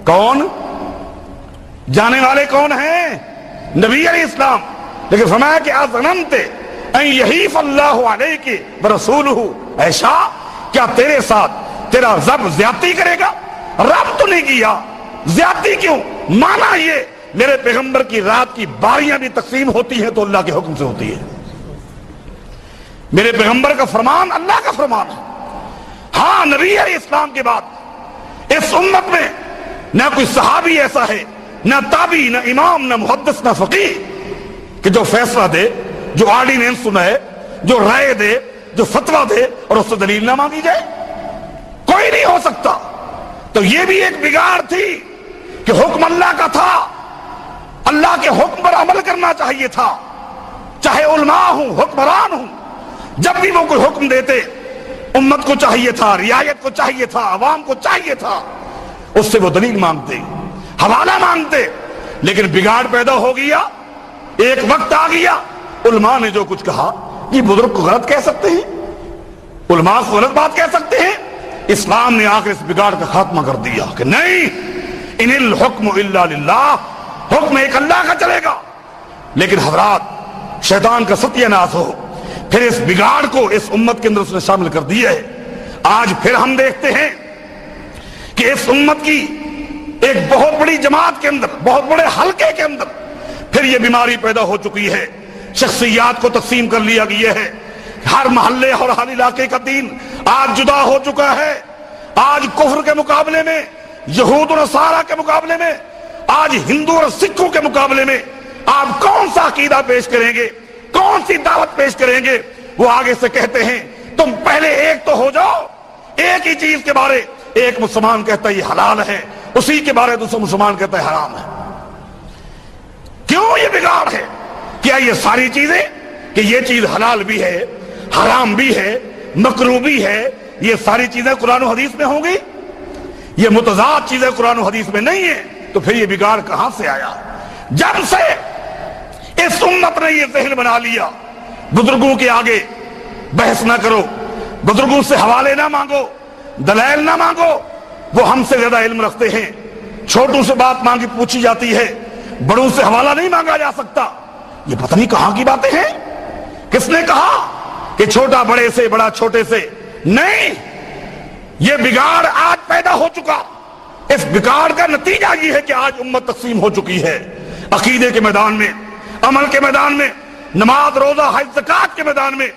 کون جانے والے کون ہیں؟ نبی علیہ السلام، لیکن فرمایا کہ اَظَنَنْتَ أَنْ يَحِيفَ اللَّهُ عَلَيْكِ وَرَسُولُهُ، عائشہ کیا تیرے ساتھ تیرا رب زیادتی کرے گا؟ رب تو نہیں کیا، زیادتی کیوں؟ مانا یہ میرے پیغمبر کی رات کی باریاں بھی تقسیم ہوتی ہیں تو اللہ کے حکم سے ہوتی ہے، میرے پیغمبر کا فرمان اللہ کا فرمان ہے۔ ہاں، نبی علیہ السلام کے بعد اس امت میں نہ کوئی صحابی ایسا ہے، نہ تابعی، نہ امام، نہ محدث، نہ فقیہ کہ جو فیصلہ دے، جو آرڈیننس سنائے، جو رائے دے، جو فتویٰ دے اور اس سے دلیل نہ مانگی جائے۔ کوئی نہیں ہو سکتا۔ تو یہ بھی ایک بگاڑ تھی کہ حکم اللہ کا تھا، اللہ کے حکم پر عمل کرنا چاہیے تھا، چاہے علماء ہوں، حکمران ہوں، جب بھی وہ کوئی حکم دیتے امت کو چاہیے تھا، رعایت کو چاہیے تھا، عوام کو چاہیے تھا اس سے وہ دلیل مانگتے، حوالہ مانگتے۔ لیکن بگاڑ پیدا ہو گیا، ایک وقت آ گیا علماء نے جو کچھ کہا یہ بزرگ کو غلط کہہ سکتے ہیں، علماء کو غلط بات کہہ سکتے ہیں۔ اسلام نے آ کر اس بگاڑ کا خاتمہ کر دیا کہ نہیں، ان الحکم الا للہ، حکم ایک اللہ کا چلے گا۔ لیکن حضرات شیطان کا ستیہ ناش ہو، پھر اس بگاڑ کو اس امت کے اندر اس نے شامل کر دیا ہے۔ آج پھر ہم دیکھتے ہیں کہ اس امت کی ایک بہت بڑی جماعت کے اندر، بہت بڑے حلقے کے اندر پھر یہ بیماری پیدا ہو چکی ہے، شخصیات کو تقسیم کر لیا گیا ہے، ہر محلے اور ہر علاقے کا دین آج جدا ہو چکا ہے۔ آج کفر کے مقابلے میں، یہود و نصارہ کے مقابلے میں، آج ہندو اور سکھوں کے مقابلے میں آپ کون سا عقیدہ پیش کریں گے، کون سی دعوت پیش کریں گے؟ وہ آگے سے کہتے ہیں تم پہلے ایک تو ہو جاؤ، ایک ہی چیز کے بارے ایک مسلمان کہتا ہے یہ حلال ہے، اسی کے بارے دوسرا مسلمان کہتا ہے حرام ہے۔ کیوں یہ بگاڑ ہے؟ کیا یہ ساری چیزیں کہ یہ چیز حلال بھی ہے، حرام بھی ہے، مکروہ بھی ہے، یہ ساری چیزیں قرآن و حدیث میں ہوں گی؟ یہ متضاد چیزیں قرآن و حدیث میں نہیں ہیں، تو پھر یہ بگاڑ کہاں سے آیا؟ جب سے اس امت نے یہ ذہن بنا لیا بزرگوں کے آگے بحث نہ کرو، بزرگوں سے حوالے نہ مانگو، دلائل نہ مانگو، وہ ہم سے زیادہ علم رکھتے ہیں، چھوٹوں سے بات مانگی پوچھی جاتی ہے، بڑوں سے حوالہ نہیں مانگا جا سکتا، یہ پتہ نہیں کہاں کی باتیں ہیں۔ کس نے کہا کہ چھوٹا بڑے سے، بڑا چھوٹے سے؟ نہیں، یہ بگاڑ آج پیدا ہو چکا۔ اس بگاڑ کا نتیجہ یہ ہے کہ آج امت تقسیم ہو چکی ہے، عقیدے کے میدان میں، عمل کے میدان میں، نماز روزہ حج زکات کے میدان میں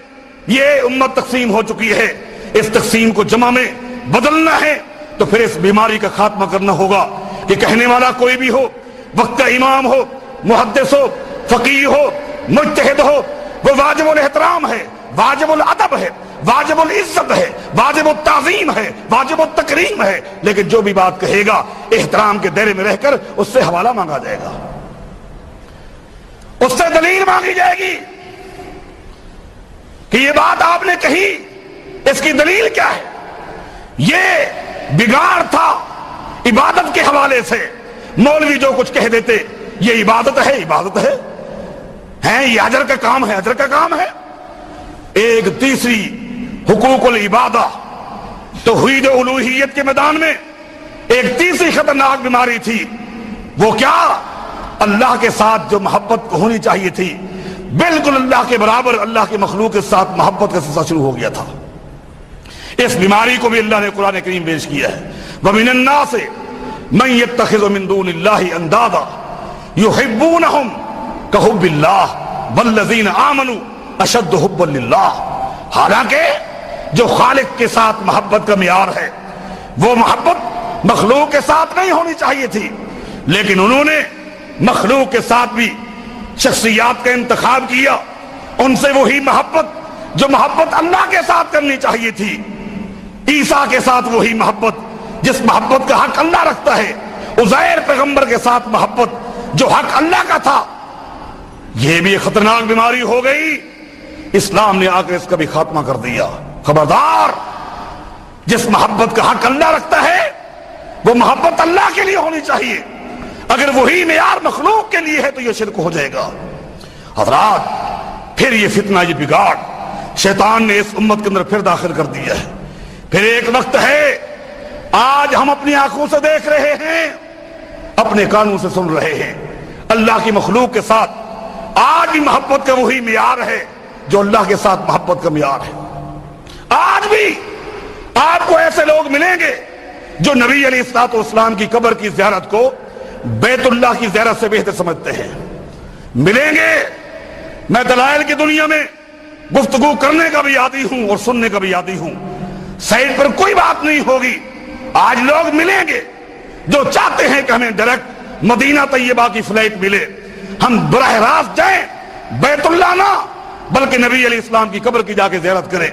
یہ امت تقسیم ہو چکی ہے۔ اس تقسیم کو جمع میں بدلنا ہے تو پھر اس بیماری کا خاتمہ کرنا ہوگا کہ کہنے والا کوئی بھی ہو، وقت کا امام ہو، محدث ہو، فقیہ ہو، مجتہد ہو، وہ واجب الاحترام ہے، واجب الادب ہے، واجب العزت ہے، واجب التعظیم ہے، واجب التکریم ہے، لیکن جو بھی بات کہے گا احترام کے دائرے میں رہ کر اس سے حوالہ مانگا جائے گا، اس سے دلیل مانگی جائے گی کہ یہ بات آپ نے کہی، اس کی دلیل کیا ہے؟ یہ بگاڑ تھا عبادت کے حوالے سے۔ مولوی جو کچھ کہہ دیتے یہ عبادت ہے، عبادت ہے، یہ اجر کا کام ہے، اجر کا کام ہے۔ ایک تیسری حقوق العبادہ توحید الوہیت کے میدان میں ایک تیسری خطرناک بیماری تھی، وہ کیا؟ اللہ کے ساتھ جو محبت ہونی چاہیے تھی بالکل اللہ کے برابر اللہ کی مخلوق کے ساتھ محبت کا سلسلہ شروع ہو گیا تھا۔ اس بیماری کو بھی اللہ نے قرآن کریم پیش کیا ہے، وَمِنَ النَّاسِ مَن يَتَّخِذُ مِن دُونِ اللَّهِ أَندَادًا يُحِبُّونَهُمْ كَحُبِّ اللَّهِ وَالَّذِينَ آمَنُوا أَشَدُّ حُبًّا لِلَّهِ۔ حالانکہ جو خالق کے ساتھ محبت کا معیار ہے وہ محبت مخلوق کے ساتھ نہیں ہونی چاہیے تھی، لیکن انہوں نے مخلوق کے ساتھ بھی شخصیات کا انتخاب کیا، ان سے وہی محبت جو محبت اللہ کے ساتھ کرنی چاہیے تھی، عیسیٰ کے ساتھ وہی محبت جس محبت کا حق اللہ رکھتا ہے، عزیر پیغمبر کے ساتھ محبت جو حق اللہ کا تھا۔ یہ بھی ایک خطرناک بیماری ہو گئی، اسلام نے آ کر اس کا بھی خاتمہ کر دیا۔ خبردار، جس محبت کا حق اللہ رکھتا ہے وہ محبت اللہ کے لیے ہونی چاہیے، اگر وہی معیار مخلوق کے لیے ہے تو یہ شرک ہو جائے گا۔ حضرات پھر یہ فتنہ، یہ بگاڑ شیطان نے اس امت کے اندر پھر داخل کر دیا ہے۔ پھر ایک وقت ہے، آج ہم اپنی آنکھوں سے دیکھ رہے ہیں، اپنے کانوں سے سن رہے ہیں، اللہ کی مخلوق کے ساتھ آج بھی محبت کا وہی معیار ہے جو اللہ کے ساتھ محبت کا معیار ہے۔ آج بھی آپ کو ایسے لوگ ملیں گے جو نبی علیہ الصلوۃ والسلام کی قبر کی زیارت کو بیت اللہ کی زیارت سے بہتر سمجھتے ہیں، ملیں گے۔ میں دلائل کی دنیا میں گفتگو کرنے کا بھی عادی ہوں اور سننے کا بھی عادی ہوں، سائڈ پر کوئی بات نہیں ہوگی۔ آج لوگ ملیں گے جو چاہتے ہیں کہ ہمیں ڈائریکٹ مدینہ طیبہ کی فلائٹ ملے، ہم براہ راست جائیں، بیت اللہ نہ بلکہ نبی علیہ السلام کی قبر کی جا کے زیارت کریں،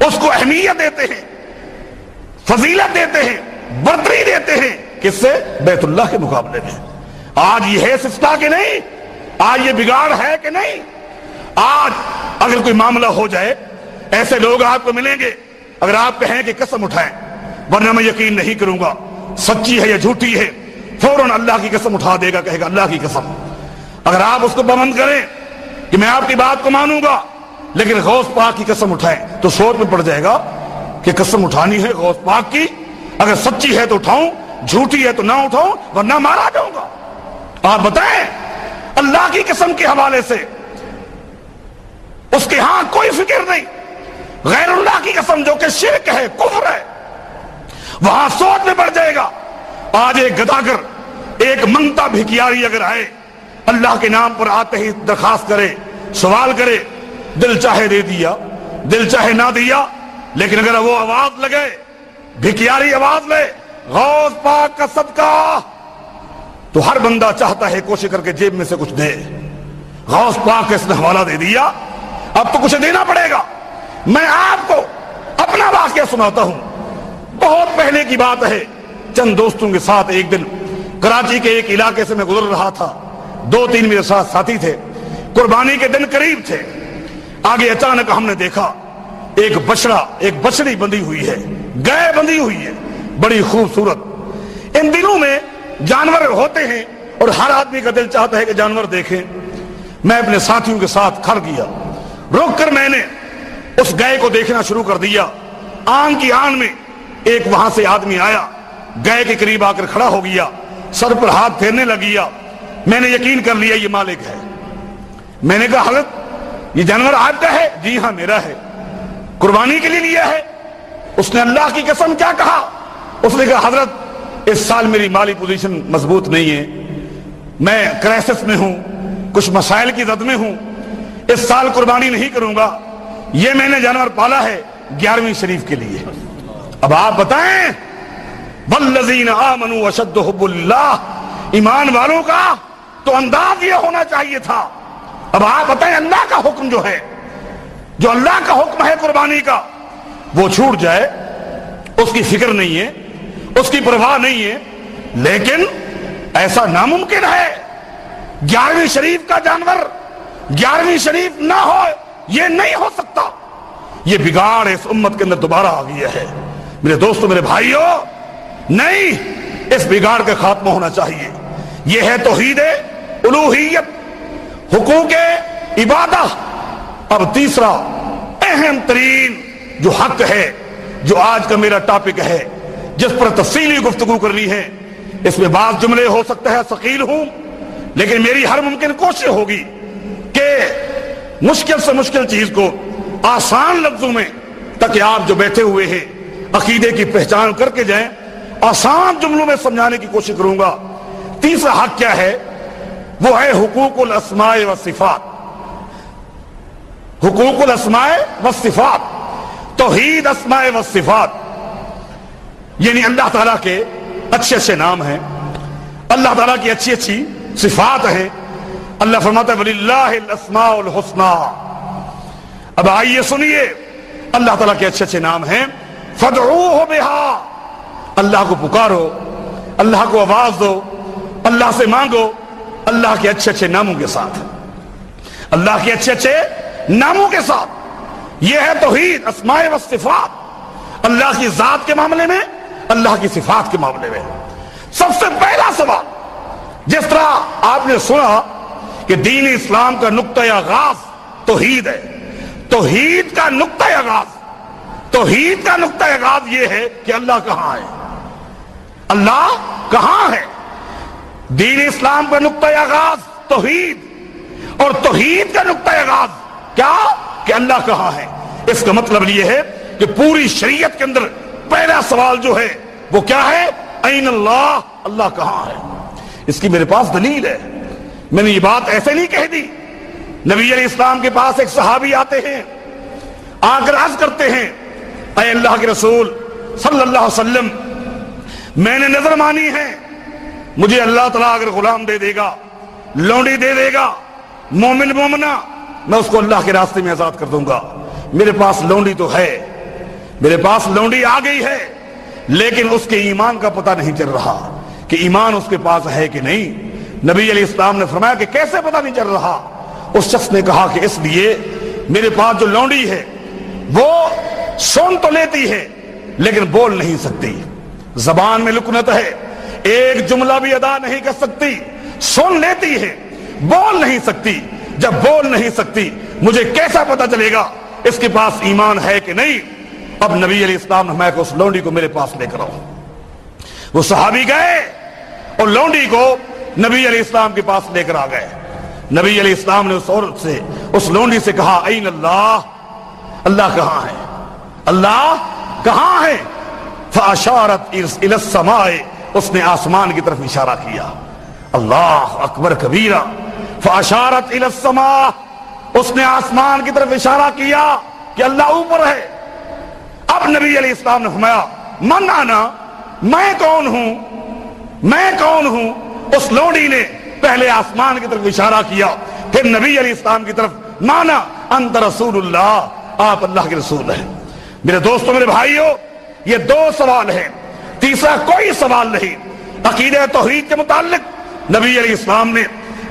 اس کو اہمیت دیتے ہیں، فضیلت دیتے ہیں، برتری دیتے ہیں، کس سے؟ بیت اللہ کے مقابلے میں۔ آج یہ ہے سستا کہ نہیں؟ آج یہ بگاڑ ہے کہ نہیں؟ آج اگر کوئی معاملہ ہو جائے، ایسے لوگ آپ کو ملیں گے، اگر آپ کہیں کہ قسم اٹھائیں ورنہ میں یقین نہیں کروں گا سچی ہے یا جھوٹی ہے، فوراً اللہ کی قسم اٹھا دے گا، کہے گا اللہ کی قسم۔ اگر آپ اس کو پابند کریں کہ میں آپ کی بات کو مانوں گا لیکن غوث پاک کی قسم اٹھائیں تو سوچ میں پڑ جائے گا کہ قسم اٹھانی ہے غوث پاک کی، اگر سچی ہے تو اٹھاؤں، جھوٹی ہے تو نہ اٹھاؤں ورنہ مارا جاؤں گا۔ آپ بتائیں، اللہ کی قسم کے حوالے سے اس کے ہاں کوئی فکر نہیں، غیر اللہ کی قسم جو کہ شرک ہے، کفر ہے، وہاں سوچ میں پڑ جائے گا۔ آج ایک گداگر، ایک منگتا بھکیاری اگر آئے، اللہ کے نام پر آتے ہی درخواست کرے، سوال کرے، دل چاہے دے دیا، دل چاہے نہ دیا، لیکن اگر وہ آواز لگے، بھکیاری آواز لے، غوث پاک کا صدقہ، تو ہر بندہ چاہتا ہے کوشش کر کے جیب میں سے کچھ دے۔ غوث پاک کا اس نے حوالہ دے دیا، اب تو کچھ دینا پڑے گا۔ میں آپ کو اپنا واقعہ سناتا ہوں، بہت پہلے کی بات ہے، چند دوستوں کے ساتھ ایک دن کراچی کے ایک علاقے سے میں گزر رہا تھا، 2-3 میرے ساتھ ساتھی تھے، قربانی کے دن قریب تھے، آگے اچانک ہم نے دیکھا ایک بچڑی بندھی ہوئی ہے، گائے بندھی ہوئی ہے، بڑی خوبصورت۔ ان دنوں میں جانور ہوتے ہیں اور ہر آدمی کا دل چاہتا ہے کہ جانور دیکھیں۔ میں اپنے ساتھیوں کے ساتھ کھڑ گیا، رک کر میں نے اس گائے کو دیکھنا شروع کر دیا۔ آن کی آن میں ایک وہاں سے آدمی آیا، گائے کے قریب آ کر کھڑا ہو گیا، سر پر ہاتھ پھیرنے لگیا۔ میں نے یقین کر لیا یہ مالک ہے۔ میں نے کہا حضرت یہ جانور آپ کا ہے؟ جی ہاں میرا ہے، قربانی کے لیے لیا ہے؟ اس نے اللہ کی قسم کیا کہا؟ اس نے کہا حضرت اس سال میری مالی پوزیشن مضبوط نہیں ہے، میں کرائسس میں ہوں، کچھ مسائل کی زد میں ہوں، اس سال قربانی نہیں کروں گا، یہ میں نے جانور پالا ہے 11ویں شریف کے لیے۔ اب آپ بتائیں، والذین آمنوا اشد حب اللہ، ایمان والوں کا تو انداز یہ ہونا چاہیے تھا۔ اب آپ بتائیں، اللہ کا حکم جو ہے، جو اللہ کا حکم ہے قربانی کا، وہ چھوٹ جائے، اس کی فکر نہیں ہے، اس کی پرواہ نہیں ہے، لیکن ایسا ناممکن ہے 11ویں شریف کا جانور 11ویں شریف نہ ہو، یہ نہیں ہو سکتا۔ یہ بگاڑ اس امت کے اندر دوبارہ آ گیا ہے میرے دوستو، میرے بھائیو، نہیں، اس بگاڑ کا خاتمہ ہونا چاہیے۔ یہ ہے توحید الوہیت، حقوق عبادہ۔ اب تیسرا اہم ترین جو حق ہے، جو آج کا میرا ٹاپک ہے، جس پر تفصیلی گفتگو کرنی ہے، اس میں بعض جملے ہو سکتا ہے ثقیل ہوں، لیکن میری ہر ممکن کوشش ہوگی کہ مشکل سے مشکل چیز کو آسان لفظوں میں، تاکہ آپ جو بیٹھے ہوئے ہیں عقیدے کی پہچان کر کے جائیں، آسان جملوں میں سمجھانے کی کوشش کروں گا۔ تیسرا حق کیا ہے؟ وہ ہے حقوق الاسماء والصفات۔ حقوق الاسماء والصفات، توحید اسماء والصفات، یعنی اللہ تعالیٰ کے اچھے اچھے نام ہیں، اللہ تعالیٰ کی اچھی اچھی صفات ہیں۔ اللہ فرماتا ہے وَلِلَّهِ الْأَسْمَاءُ الْحُسْنَى۔ اب آئیے سنیے، اللہ تعالیٰ کے اچھے اچھے نام ہیں، فَادْعُوهُ بِهَا، اللہ کو پکارو، اللہ کو آواز دو، اللہ سے مانگو، اللہ کے اچھے اچھے ناموں کے ساتھ، اللہ کے اچھے اچھے ناموں کے ساتھ۔ یہ ہے توحید اسماء و صفات، اللہ کی ذات کے معاملے میں، اللہ کی صفات کے معاملے میں۔ سب سے پہلا سوال، جس طرح آپ نے سنا کہ دین اسلام کا نقطۂ آغاز توحید ہے، توحید کا نقطۂ آغاز، توحید کا نقطۂ آغاز یہ ہے کہ اللہ کہاں ہے، اللہ کہاں ہے۔ دین اسلام کا نقطۂ آغاز توحید، اور توحید کا نقطۂ آغاز کیا؟ کہ اللہ کہاں ہے۔ اس کا مطلب یہ ہے کہ پوری شریعت کے اندر پہلا سوال جو ہے وہ کیا ہے؟ این اللہ، اللہ کہاں ہے۔ اس کی میرے پاس دلیل ہے، میں نے یہ بات ایسے نہیں کہہ دی۔ نبی علیہ السلام کے پاس ایک صحابی آتے ہیں، آ کر عرض کرتے ہیں، اے اللہ کے رسول صلی اللہ علیہ وسلم، میں نے نظر مانی ہے مجھے اللہ تعالیٰ اگر غلام دے دے گا، لونڈی دے دے گا، مومن مومنہ، میں اس کو اللہ کے راستے میں آزاد کر دوں گا۔ میرے پاس لونڈی تو ہے، میرے پاس لونڈی آ گئی ہے، لیکن اس کے ایمان کا پتہ نہیں چل رہا کہ ایمان اس کے پاس ہے کہ نہیں۔ نبی علیہ السلام نے فرمایا کہ کیسے پتہ نہیں چل رہا؟ اس شخص نے کہا کہ اس لیے میرے پاس جو لونڈی ہے وہ سن تو لیتی ہے لیکن بول نہیں سکتی، زبان میں لکنت ہے، ایک جملہ بھی ادا نہیں کر سکتی، سن لیتی ہے، بول نہیں سکتی۔ جب بول نہیں سکتی مجھے کیسا پتہ چلے گا اس کے پاس ایمان ہے کہ نہیں؟ اب نبی علیہ السلام نے فرمایا کہ اس لونڈی کو میرے پاس لے کر آؤ۔ وہ صحابی گئے اور لونڈی کو نبی علیہ السلام کے پاس لے کر آ گئے۔ نبی علیہ السلام نے اس عورت سے، اس لونڈی سے کہا این اللہ، اللہ کہاں ہے؟ اللہ کہاں ہے؟ فاشارت الی السماء، اس نے آسمان کی طرف اشارہ کیا۔ اللہ اکبر کبیرہ، فاشارت الی السماء، اس نے آسمان کی طرف اشارہ کیا کہ اللہ اوپر ہے۔ اب نبی علیہ السلام نے فرمایا من انا، میں کون ہوں؟ میں کون ہوں؟ اس لونڈی نے پہلے آسمان کی طرف اشارہ کیا، پھر نبی علیہ السلام کی طرف، مانا انت رسول اللہ، آپ اللہ کے رسول ہیں۔ میرے دوستوں، میرے بھائیوں، یہ دو سوال ہیں، تیسرا کوئی سوال نہیں۔ عقیدہ توحید کے متعلق نبی علیہ السلام نے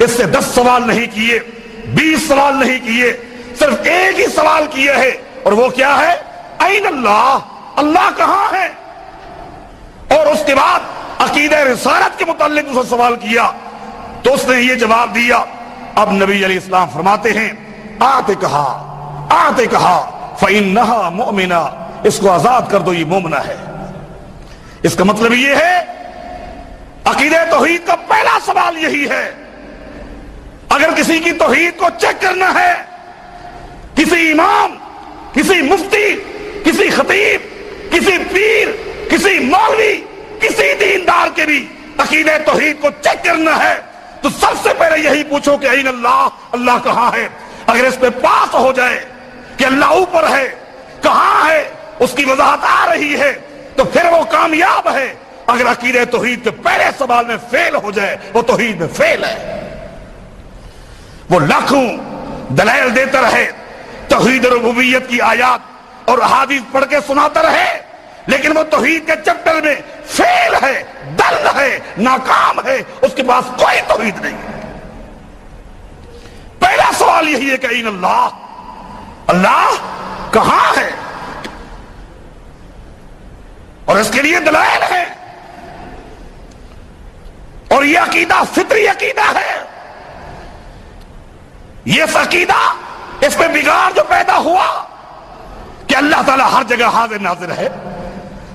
اس سے 10 سوال نہیں کیے، 20 سوال نہیں کیے، صرف ایک ہی سوال کیے ہے، اور وہ کیا ہے؟ این اللہ، اللہ کہاں ہے؟ اور اس کے بعد عقیدہ رسالت کے متعلق اس نے سوال کیا تو اس نے یہ جواب دیا۔ اب نبی علیہ السلام فرماتے ہیں آتے کہا فَإِنَّهَا مُؤْمِنَةٌ، اس کو آزاد کر دو، یہ مومنہ ہے۔ اس کا مطلب یہ ہے عقیدہ توحید کا پہلا سوال یہی ہے۔ اگر کسی کی توحید کو چیک کرنا ہے، کسی امام، کسی مفتی، کسی خطیب، کسی پیر، کسی مولوی، کسی دیندار کے بھی عقیدہ توحید کو چیک کرنا ہے تو سب سے پہلے یہی پوچھو کہ این اللہ، اللہ کہاں ہے؟ اگر اس پہ پاس ہو جائے کہ اللہ اوپر ہے، کہاں ہے، اس کی وضاحت آ رہی ہے تو پھر وہ کامیاب ہے۔ اگر عقیدہ توحید کے پہلے سوال میں فیل ہو جائے وہ توحید میں فیل ہے۔ وہ لاکھوں دلائل دیتا رہے، توحید ربوبیت کی آیات اور احادیث پڑھ کے سناتا رہے، لیکن وہ توحید کے چیپٹر میں فیل ہے، دل ہے، ناکام ہے، اس کے پاس کوئی توحید نہیں ہے۔ پہلا سوال یہی ہے کہ این اللہ، اللہ کہاں ہے؟ اور اس کے لیے دلائل ہے، اور یہ عقیدہ فطری عقیدہ ہے۔ یہ عقیدہ، اس میں بگاڑ جو پیدا ہوا کہ اللہ تعالیٰ ہر جگہ حاضر ناظر ہے،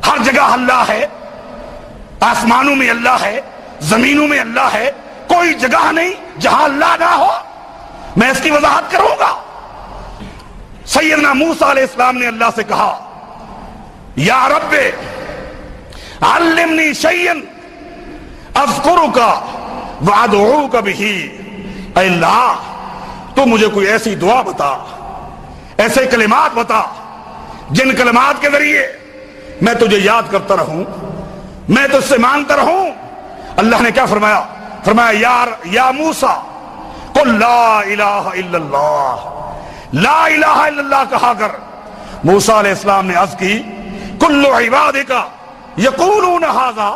ہر جگہ اللہ ہے، آسمانوں میں اللہ ہے، زمینوں میں اللہ ہے، کوئی جگہ نہیں جہاں اللہ نہ ہو۔ میں اس کی وضاحت کروں گا۔ سیدنا موسیٰ علیہ السلام نے اللہ سے کہا یا رب علمنی شیئا اذکرک وادعوک بہ، اے اللہ تو مجھے کوئی ایسی دعا بتا، ایسے کلمات بتا جن کلمات کے ذریعے میں تجھے یاد کرتا رہوں، میں تجھ سے مانگتا رہوں۔ اللہ نے کیا فرمایا؟ فرمایا یا موسیٰ قل لا الہ الا اللہ، لا الہ الا اللہ کہا کر۔ موسیٰ علیہ السلام نے عرض کی کل عبادک یقولون ھذا،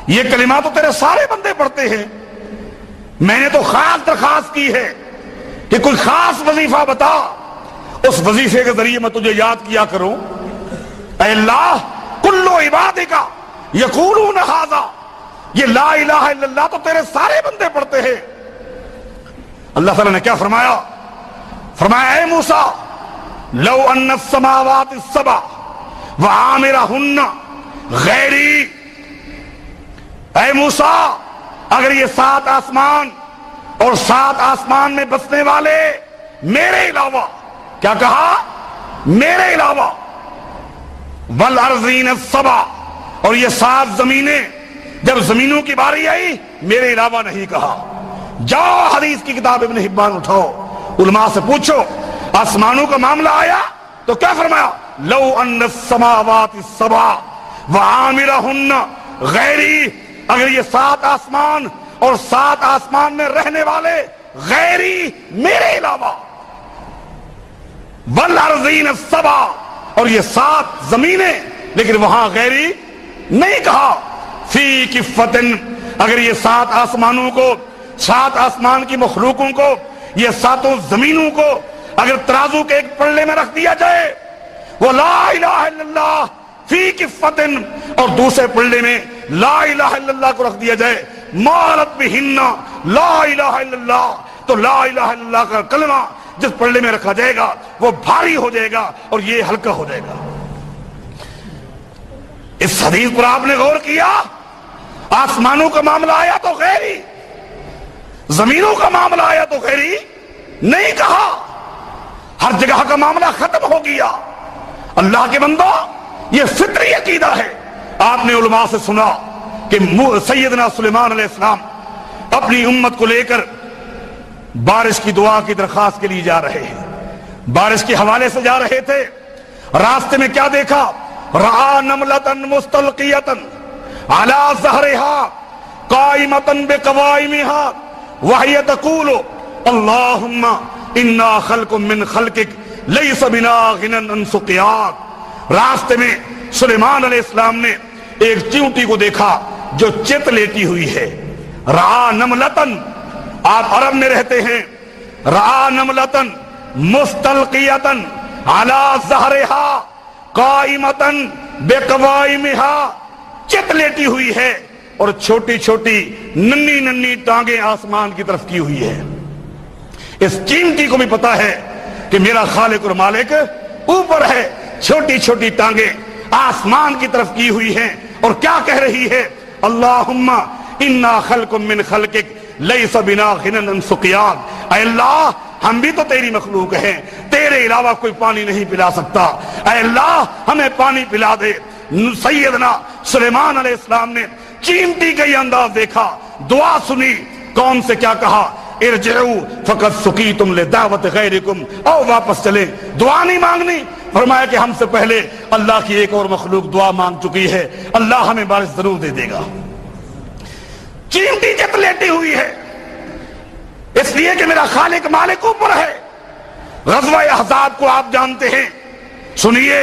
یہ کلمات تو تیرے سارے بندے پڑھتے ہیں، میں نے تو خاص درخواست کی ہے کہ کوئی خاص وظیفہ بتا، اس وظیفے کے ذریعے میں تجھے یاد کیا کروں۔ اے اللہ کل عبادک یقولون ھذا، یہ لا الہ الا اللہ تو تیرے سارے بندے پڑھتے ہیں۔ اللہ تعالیٰ نے کیا فرمایا؟ فرمایا اے موسیٰ لو ان السماوات السبع وعامرہن غیری، اے موسیٰ اگر یہ 7 آسمان اور 7 آسمان میں بسنے والے میرے علاوہ، کیا کہا؟ میرے علاوہ، والارضین السبع، اور یہ 7 زمینیں، جب زمینوں کی باری آئی میرے علاوہ نہیں کہا۔ جاؤ حدیث کی کتاب ابن حبان اٹھاؤ، علماء سے پوچھو، آسمانوں کا معاملہ آیا تو کیا فرمایا؟ لو ان السماوات السبع وعامرہن غیری، اگر یہ 7 آسمان اور 7 آسمان میں رہنے والے غیری میرے علاوہ، والارضین السبع، اور یہ 7 زمینیں، لیکن وہاں غیری نہیں کہا، فی کفتن، اگر یہ 7 آسمانوں کو، 7 آسمان کی مخلوقوں کو، یہ 7 زمینوں کو اگر ترازو کے ایک پلڑے میں رکھ دیا جائے، وہ لا الہ الا اللہ فی کفتن، اور دوسرے پلڑے میں لا الہ الا اللہ کو رکھ دیا جائے، مالت بہن لا الہ الا اللہ، تو لا الہ الا اللہ کا کلمہ جس پلڑے میں رکھا جائے گا وہ بھاری ہو جائے گا اور یہ ہلکا ہو جائے گا۔ اس حدیث پر آپ نے غور کیا؟ آسمانوں کا معاملہ آیا تو غیری، زمینوں کا معاملہ آیا تو غیری نہیں کہا، ہر جگہ کا معاملہ ختم ہو گیا۔ اللہ کے بندو، یہ فطری عقیدہ ہے۔ آپ نے علماء سے سنا کہ سیدنا سلیمان علیہ السلام اپنی امت کو لے کر بارش کی دعا کی درخواست کے لیے جا رہے ہیں، بارش کے حوالے سے جا رہے تھے۔ راستے میں کیا دیکھا؟ رآ نملۃ مستلقیۃ علی ظہرہا قائمۃ بقوائمہا وہی تقول اللہم انا خلق من خلقک لیس بنا غنی عن سقیاک۔ راستے میں سلیمان علیہ السلام نے ایک چیونٹی کو دیکھا جو چت لیٹی ہوئی ہے۔ رآ نملۃ، آپ عرب میں رہتے ہیں، رآ نملۃ مستلقیۃ علی ظہرہا قائمۃ بقوائمہا، چت لیٹی ہوئی ہے اور چھوٹی چھوٹی ننھی ننھی ٹانگیں آسمان کی طرف کی ہوئی ہے۔ اس چیونٹی کو بھی پتا ہے کہ میرا خالق اور مالک اوپر ہے، چھوٹی چھوٹی ٹانگیں آسمان کی طرف کی ہوئی ہیں، اور کیا کہہ رہی ہے؟ اللہم انا خلق من خلقک لیس بنا غنی عن سقیاک۔ اے اللہ، ہم بھی تو تیری مخلوق ہیں، تیرے علاوہ کوئی پانی نہیں پلا سکتا، اے اللہ ہمیں پانی پلا دے۔ سیدنا سلیمان علیہ السلام نے چیونٹی کا یہ انداز دیکھا، دعا سنی، کون سے کیا کہا؟ ارجعوا فقد سقیتم لدعوت غیرکم، او واپس چلے، دعا نہیں مانگنی۔ فرمایا کہ ہم سے پہلے اللہ کی ایک اور مخلوق دعا مانگ چکی ہے، اللہ ہمیں بارش ضرور دے دے گا۔ چیونٹی چت لیٹی ہوئی ہے، اس لیے کہ میرا خالق مالک اوپر ہے۔ غزوہ احزاب کو آپ جانتے ہیں، سنیے،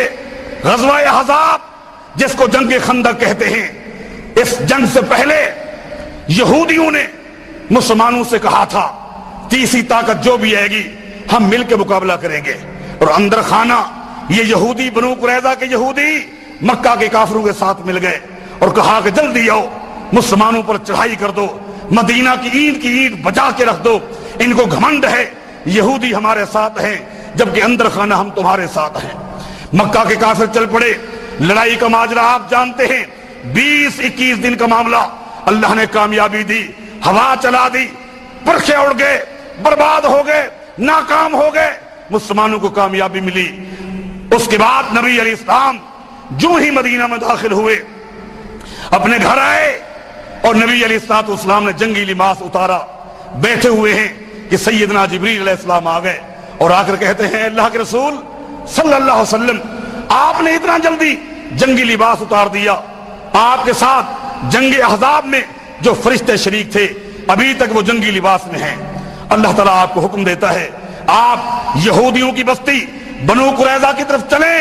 غزوہ احزاب جس کو جنگ خندق کہتے ہیں، اس جنگ سے پہلے یہودیوں نے مسلمانوں سے کہا تھا تیسری طاقت جو بھی آئے گی ہم مل کے مقابلہ کریں گے، اور اندر خانہ یہ یہودی بنو قریظہ کے یہودی مکہ کے کافروں کے ساتھ مل گئے اور کہا کہ جلدی آؤ، مسلمانوں پر چڑھائی کر دو، مدینہ کی اینٹ بچا کے رکھ دو، ان کو گھمنڈ ہے یہودی ہمارے ساتھ ہیں جبکہ اندر خانہ ہم تمہارے ساتھ ہیں۔ مکہ کے کافر چل پڑے، لڑائی کا ماجرا آپ جانتے ہیں، 20-21 دن کا معاملہ، اللہ نے کامیابی دی، ہوا چلا دی، پرخے اڑ گئے، برباد ہو گئے، ناکام ہو گئے، مسلمانوں کو کامیابی ملی۔ اس کے بعد نبی علیہ السلام جو ہی مدینہ میں داخل ہوئے، اپنے گھر آئے اور نبی علیہ السلام نے جنگی لباس اتارا، بیٹھے ہوئے ہیں کہ سیدنا جبریل علیہ السلام آ گئے اور آ کر کہتے ہیں اللہ کے رسول صلی اللہ علیہ وسلم، آپ نے اتنا جلدی جنگی لباس اتار دیا، آپ کے ساتھ جنگ احزاب میں جو فرشتے شریک تھے ابھی تک وہ جنگی لباس میں ہیں۔ اللہ تعالیٰ آپ کو حکم دیتا ہے آپ یہودیوں کی بستی بنو قریظہ کی طرف چلیں،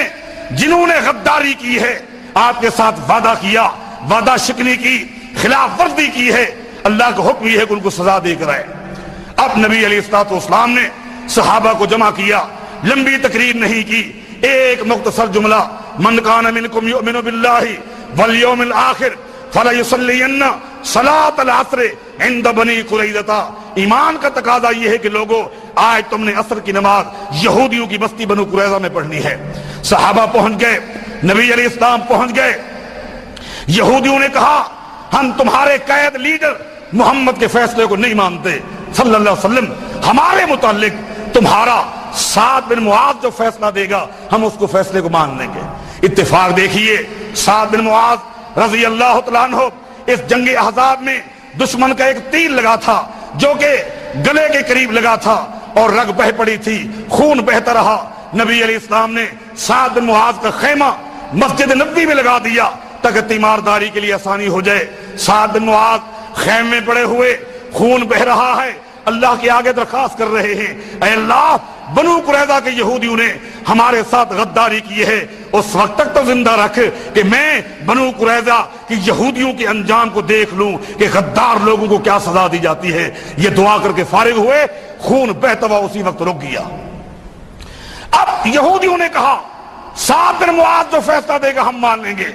جنہوں نے غداری کی ہے، آپ کے ساتھ وعدہ کیا، وعدہ شکنی کی، خلاف ورزی کی ہے، اللہ کا حکم یہ ہے کہ ان کو سزا دے کر آئے۔ اب نبی علیہ السلام نے صحابہ کو جمع کیا، لمبی تقریر نہیں کی، ایک مختصر جملہ، من کان منکم یؤمن باللہ والیوم الآخر فلیصلین صلاۃ العصر عند بنی قریظہ۔ ایمان کا تقاضا یہ ہے کہ لوگوں آج تم نے عصر کی نماز یہودیوں کی بستی بنو قریظہ میں پڑھنی ہے۔ صحابہ پہنچ گئے، نبی علیہ السلام پہنچ گئے، یہودیوں نے کہا ہم تمہارے قائد لیڈر محمد کے فیصلے کو نہیں مانتے صلی اللہ علیہ وسلم، ہمارے متعلق تمہارا سعد بن معاذ جو فیصلہ دے گا ہم اس کو فیصلے کو مان لیں گے۔ اتفاق دیکھیے، سعد بن معاذ رضی اللہ تعالیٰ عنہ اس جنگ احزاب میں دشمن کا ایک تیر لگا تھا جو کہ گلے کے قریب لگا تھا اور رگ بہ پڑی تھی، خون بہتا رہا۔ نبی علیہ السلام نے سعد بن معاذ کا خیمہ مسجد نبوی میں لگا دیا تاکہ تیمارداری کے لیے آسانی ہو جائے۔ سعد بن معاذ خیمے میں پڑے ہوئے خون بہ رہا ہے، اللہ کے آگے درخواست کر رہے ہیں، اے اللہ بنو قریظہ کے یہودیوں نے ہمارے ساتھ غداری کی ہے، اس وقت تک تو زندہ رکھ کہ میں بنو قریظہ کی یہودیوں کے انجام کو دیکھ لوں کہ غدار لوگوں کو کیا سزا دی جاتی ہے۔ یہ دعا کر کے فارغ ہوئے، خون بہتا ہوا اسی وقت رک گیا۔ اب یہودیوں نے کہا سعد بن معاذ جو فیصلہ دے گا ہم مان لیں گے۔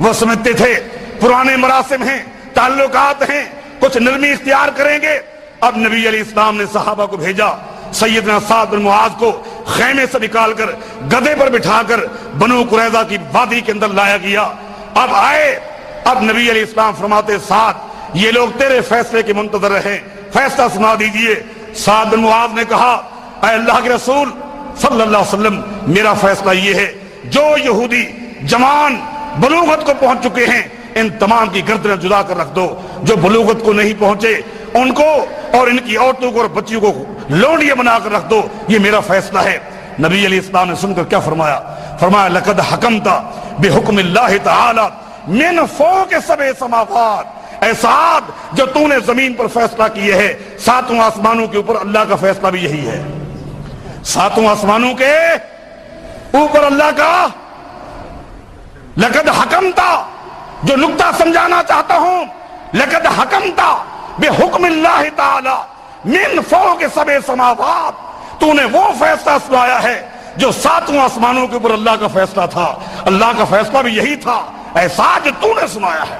وہ سمجھتے تھے پرانے مراسم ہیں، تعلقات ہیں، کچھ نرمی اختیار کریں گے۔ اب نبی علیہ السلام نے صحابہ کو بھیجا، سیدنا سعد بن معاذ کو خیمے سے نکال کر گدھے پر بٹھا کر بنو قریظہ کی وادی کے اندر لایا گیا۔ اب آئے، اب نبی علیہ السلام فرماتے سعد یہ لوگ تیرے فیصلے کے منتظر ہیں، فیصلہ سنا دیجئے۔ سعد بن معاذ نے کہا اے اللہ کے رسول صلی اللہ علیہ وسلم میرا فیصلہ یہ ہے، جو یہودی جوان بلوغت کو پہنچ چکے ہیں ان تمام کی گردنیں جدا کر رکھ دو، جو بلوغت کو نہیں پہنچے ان کو اور ان کی عورتوں کو اور بچیوں کو لونڈیاں بنا کر رکھ دو، یہ میرا فیصلہ ہے۔ نبی علیہ السلام نے سن کر کیا فرمایا؟ فرمایا لقد حکمت بحکم اللہ تعالی من فوق سبع سماوات، اے سعد جو تو نے زمین پر فیصلہ کیے ہے ساتوں آسمانوں کے اوپر اللہ کا فیصلہ بھی یہی ہے۔ ساتوں آسمانوں کے اوپر اللہ کا لقد حکمتا، جو نقطہ سمجھانا چاہتا ہوں، لقد حکمتا بحکم اللہ تعالی من فوق سبع سماوات، تو نے وہ فیصلہ سنایا ہے جو ساتوں آسمانوں کے اوپر اللہ کا فیصلہ تھا، اللہ کا فیصلہ بھی یہی تھا ایسا جو تو نے سنایا ہے۔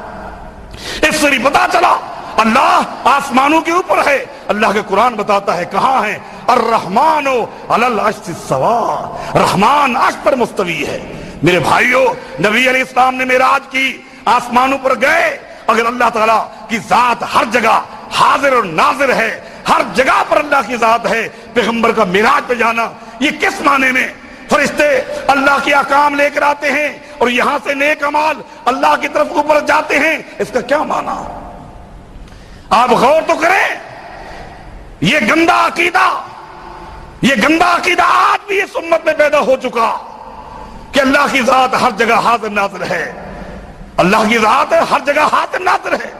اس سے بھی پتا چلا اللہ آسمانوں کے اوپر ہے۔ اللہ کے قرآن بتاتا ہے کہاں ہے؟ الرحمن علی العرش استوى، رحمان عرش پر مستوی ہے۔ میرے بھائیو نبی علیہ السلام نے معراج کی، آسمانوں پر گئے، اگر اللہ تعالیٰ کی ذات ہر جگہ حاضر اور ناظر ہے، ہر جگہ پر اللہ کی ذات ہے، پیغمبر کا معراج پہ جانا یہ کس معنی میں؟ فرشتے اللہ کے احکام لے کر آتے ہیں اور یہاں سے نیک اعمال اللہ کی طرف اوپر جاتے ہیں، اس کا کیا معنی؟ آپ غور تو کریں، یہ گندا عقیدہ آج بھی اس امت میں پیدا ہو چکا کہ اللہ کی ذات ہر جگہ حاضر ناظر ہے، اللہ کی ذات ہر جگہ حاضر ناظر ہے۔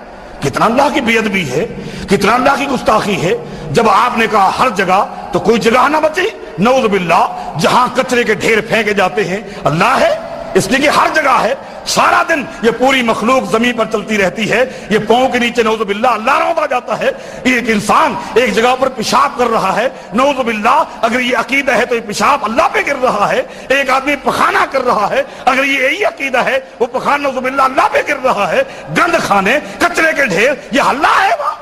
کتنا اللہ کی بے ادبی ہے، کتنا اللہ کی گستاخی ہے۔ جب آپ نے کہا ہر جگہ تو کوئی جگہ نہ بچی، نعوذ باللہ، جہاں کچرے کے ڈھیر پھینکے جاتے ہیں اللہ ہے، اس لیے کہ ہر جگہ ہے۔ سارا دن یہ پوری مخلوق زمین پر چلتی رہتی ہے، یہ پاؤں کے نیچے نعوذ باللہ اللہ روتا جاتا ہے۔ ایک انسان ایک جگہ پر پیشاب کر رہا ہے، نعوذ باللہ، اگر یہ عقیدہ ہے تو یہ پیشاب اللہ پہ گر رہا ہے۔ ایک آدمی پخانہ کر رہا ہے، اگر یہ یہی عقیدہ ہے وہ پخانہ نعوذ باللہ اللہ پہ گر رہا ہے۔ گند خانے، کچرے کے ڈھیر، یہ اللہ ہے وہاں؟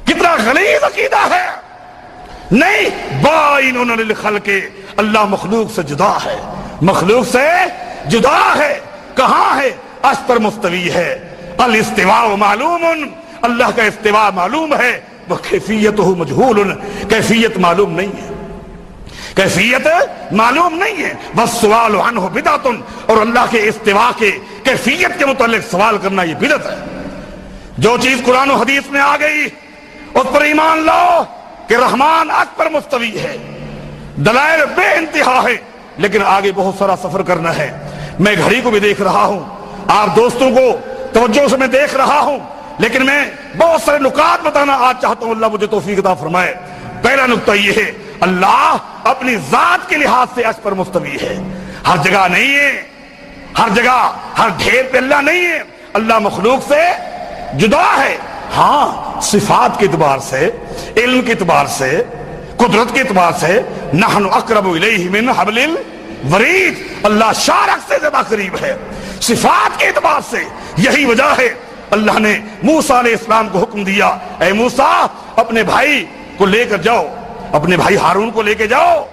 کتنا غلیظ عقیدہ ہے۔ نہیں، بائن للخلق، اللہ مخلوق سے جدا ہے، مخلوق سے جدا ہے۔ کہاں ہے؟ عرش پر مستوی ہے۔ الاستواء معلوم، اللہ کا استواء معلوم ہے، وہ کیفیتہ مجہول، کیفیت معلوم نہیں ہے، کیفیت معلوم نہیں ہے۔ والسؤال عنہ بدعۃ، اور اللہ کے استواء کے کیفیت کے متعلق سوال کرنا یہ بدعت ہے۔ جو چیز قرآن و حدیث میں آ گئی اس پر ایمان لاؤ کہ رحمان عرش پر مستوی ہے، دلائل بے انتہا ہے، لیکن آگے بہت سارا سفر کرنا ہے۔ میں گھڑی کو بھی دیکھ رہا ہوں، آپ دوستوں کو توجہ سے میں دیکھ رہا ہوں، لیکن میں بہت سارے نکات بتانا آج چاہتا ہوں، اللہ مجھے توفیق عطا فرمائے۔ پہلا نقطہ یہ ہے، اللہ اپنی ذات کے لحاظ سے عرش پر مستوی ہے، ہر جگہ نہیں ہے، ہر جگہ ہر ڈھیر پہ اللہ نہیں ہے، اللہ مخلوق سے جدا ہے۔ ہاں صفات کے اعتبار سے، علم کے اعتبار سے، قدرت کے اعتبار سے، نحن اقرب الیہ من حبل الورید، اللہ شارک سے زیادہ قریب ہے۔ صفات کے اعتبار سے یہی وجہ ہے اللہ نے موسیٰ علیہ السلام کو حکم دیا، اے موسیٰ اپنے بھائی کو لے کر جاؤ، اپنے بھائی ہارون کو لے کے جاؤ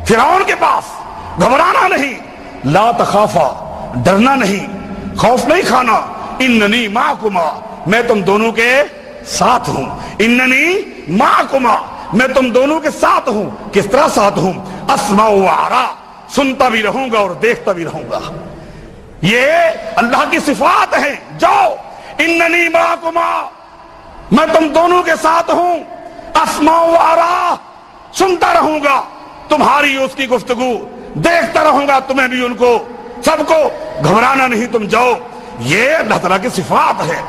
فرعون کے پاس، گھبرانا نہیں، لا تخافا، ڈرنا نہیں، خوف نہیں کھانا، اننی معکما، میں تم دونوں کے ساتھ ہوں، اننی معکما، میں تم دونوں کے ساتھ ہوں۔ کس طرح ساتھ ہوں؟ اسمع و ارا، سنتا بھی رہوں گا اور دیکھتا بھی رہوں گا۔ یہ اللہ کی صفات ہیں۔ جاؤ، اننی معکما، میں تم دونوں کے ساتھ ہوں، اسمع و ارا، سنتا رہوں گا تمہاری اس کی گفتگو، دیکھتا رہوں گا تمہیں بھی ان کو، سب کو۔ گھبرانا نہیں، تم جاؤ۔ یہ اللہ تعالیٰ کی صفات ہے.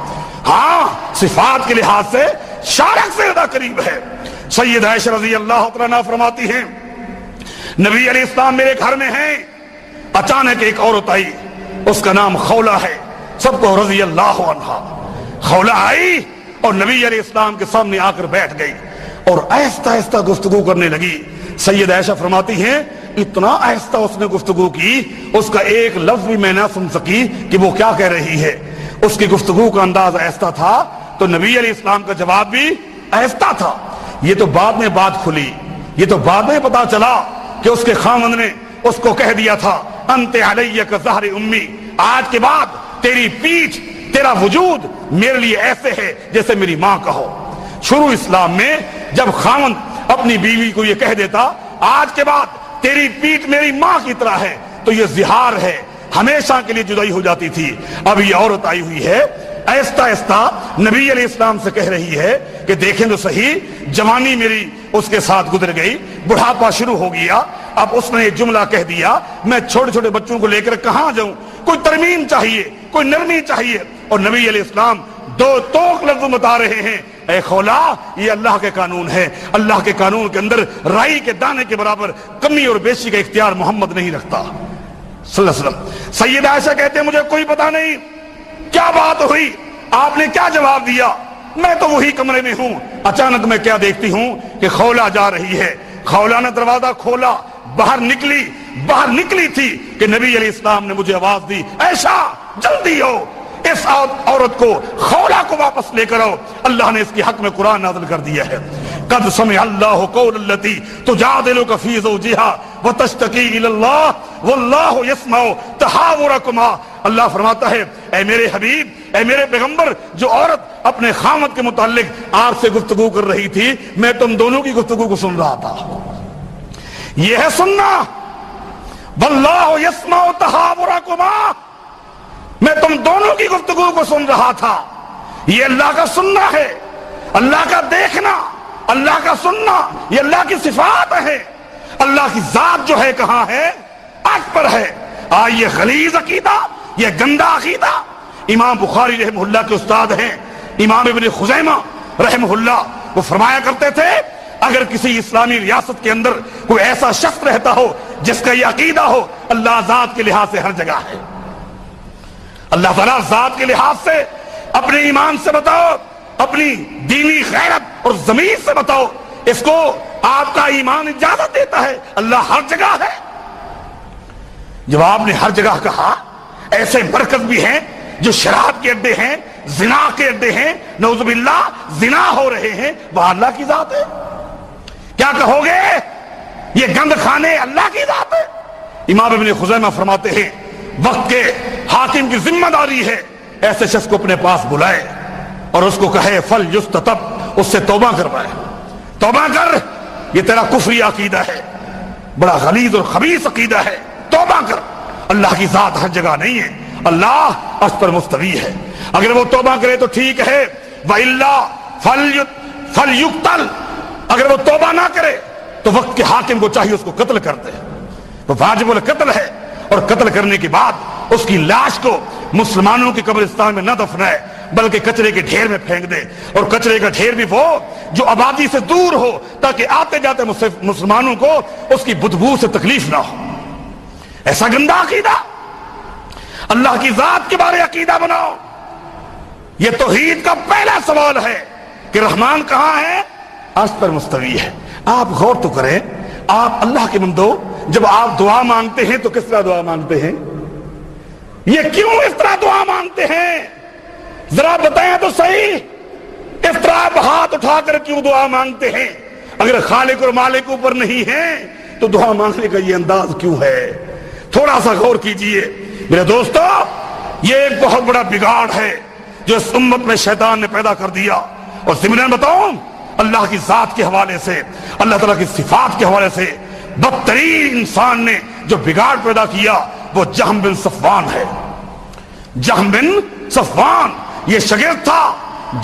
ہاں صفات کے لحاظ سے شارک سے زیادہ قریب ہے. سید عائشہ رضی اللہ عنہا فرماتی ہیں نبی علیہ السلام میرے گھر میں ہیں, اچانک ایک عورت آئی, اس کا نام خولہ ہے, سب کو رضی اللہ عنہا. خولہ آئی اور نبی علیہ السلام کے سامنے آ کر بیٹھ گئی اور آہستہ آہستہ گفتگو کرنے لگی. سید عائشہ فرماتی ہیں اتنا آہستہ اس نے گفتگو کی, اس کا ایک لفظ بھی میں نہ سن سکی کہ وہ کیا کہہ رہی ہے. اس کی گفتگو کا انداز آہستہ تھا تو نبی علیہ السلام کا جواب بھی آہستہ تھا. یہ تو بعد میں بات کھلی, یہ تو بعد میں پتا چلا کہ اس کے خاوند نے اس کو کہہ دیا تھا انت علیہ کظہر امی, آج کے بعد تیری پیٹھ, تیرا وجود میرے لیے ایسے ہے جیسے میری ماں کا ہو. شروع اسلام میں جب خاوند اپنی بیوی کو یہ کہہ دیتا آج کے بعد تیری پیٹھ میری ماں کی طرح ہے تو یہ زہار ہے, ہمیشہ کے لیے جدائی ہو جاتی تھی. اب یہ عورت آئی ہوئی ہے, آہستہ آہستہ نبی علیہ السلام سے کہہ رہی ہے کہ دیکھیں تو صحیح, جوانی میری اس کے ساتھ گزر گئی, بڑھاپا شروع ہو گیا, اب اس نے ایک جملہ کہہ دیا میں چھوٹے چھوٹے بچوں کو لے کر کہاں جاؤں, کوئی ترمیم چاہیے, کوئی نرمی چاہیے. اور نبی علیہ السلام دو توق لفظ بتا رہے ہیں اے خولا یہ اللہ کے قانون ہے, اللہ کے قانون کے اندر رائی کے دانے کے برابر کمی اور بیشی کا اختیار محمد نہیں رکھتا صلی اللہ علیہ وسلم. سید عائشہ کہتے ہیں مجھے کوئی پتہ نہیں کیا بات ہوئی, آپ نے کیا جواب دیا, میں تو وہی کمرے میں ہوں, اچانک میں کیا دیکھتی ہوں کہ خولا جا رہی ہے. خولا نے دروازہ کھولا, باہر نکلی تھی کہ نبی علیہ السلام نے مجھے آواز دی عائشہ جلدی ہو, اس عورت کو خولا کو واپس لے کر آؤ. اللہ نے اس کے حق میں قرآن نازل کر دیا ہے قد سمع اللہ قول التی تجادلک فی زوجہا وتشتکی الی اللہ واللہ یسمع تحاورکما. اللہ فرماتا ہے اے میرے حبیب, اے میرے پیغمبر, جو عورت اپنے خامد کے متعلق آپ سے گفتگو کر رہی تھی میں تم دونوں کی گفتگو کو سن رہا تھا. یہ ہے سننا, واللہ یسمع تحاورکما, میں تم دونوں کی گفتگو کو سن رہا تھا. یہ اللہ کا سننا ہے, اللہ کا دیکھنا, اللہ کا سننا, یہ اللہ کی صفات ہے. اللہ کی ذات جو ہے کہاں ہے, عرش پر ہے. یہ غلیظ عقیدہ, یہ گندا عقیدہ. امام بخاری رحمہ اللہ کے استاد ہیں امام ابن خزیمہ رحمہ اللہ, وہ فرمایا کرتے تھے اگر کسی اسلامی ریاست کے اندر کوئی ایسا شخص رہتا ہو جس کا یہ عقیدہ ہو اللہ ذات کے لحاظ سے ہر جگہ ہے. اللہ تعالیٰ ذات کے لحاظ سے اپنے ایمان سے بتاؤ, اپنی دینی غیرت اور ضمیر سے بتاؤ, اس کو آپ کا ایمان اجازت دیتا ہے. اللہ ہر جگہ ہے. جب آپ نے ہر جگہ کہا, ایسے مرکز بھی ہیں جو شراب کے اڈے ہیں, زنا کے اڈے ہیں, نعوذ باللہ زنا ہو رہے ہیں, وہ اللہ کی ذات ہے. کیا کہو گے یہ گند کھانے اللہ کی ذات ہے. امام ابن خزیمہ فرماتے ہیں وقت کے حاکم کی ذمہ داری ہے ایسے شخص کو اپنے پاس بلائے اور اس کو کہے فل یستتب, اس سے توبہ کروائے. توبہ کر, یہ تیرا کفری عقیدہ ہے, بڑا غلیظ اور خبیث عقیدہ ہے, توبہ کر. اللہ کی ذات ہر جگہ نہیں ہے, اللہ عرش پر مستوی ہے. اگر وہ توبہ کرے تو ٹھیک ہے, وَإِلَّا فَلْيُقْتَلْ, اگر وہ توبہ نہ کرے تو وقت کے حاکم کو چاہیے اس کو قتل کر دے. وہ واجب القتل ہے, اور قتل کرنے کے بعد اس کی لاش کو مسلمانوں کے قبرستان میں نہ دفنائے بلکہ کچرے کے ڈھیر میں پھینک دے, اور کچرے کا ڈھیر بھی وہ جو آبادی سے دور ہو تاکہ آتے جاتے مسلمانوں کو اس کی بدبو سے تکلیف نہ ہو. ایسا گندا عقیدہ, اللہ کی ذات کے بارے عقیدہ بناؤ. یہ توحید کا پہلا سوال ہے کہ رحمان کہاں ہے, عرش پر مستوی ہے. آپ غور تو کریں, آپ اللہ کے بندو جب آپ دعا مانگتے ہیں تو کس طرح دعا مانگتے ہیں, یہ کیوں اس طرح دعا مانگتے ہیں, ذرا بتائیں تو صحیح. اس طرح آپ ہاتھ اٹھا کر کیوں دعا مانگتے ہیں؟ اگر خالق اور مالک اوپر نہیں ہے تو دعا مانگنے کا یہ انداز کیوں ہے؟ تھوڑا سا غور کیجئے میرے دوستو. یہ ایک بہت بڑا بگاڑ ہے جو اس امت میں شیطان نے پیدا کر دیا. اور ضمن بتاؤں, اللہ کی ذات کے حوالے سے, اللہ تعالیٰ کی صفات کے حوالے سے بدترین انسان نے جو بگاڑ پیدا کیا وہ جہم بن صفوان ہے. جہم بن صفوان یہ شاگرد تھا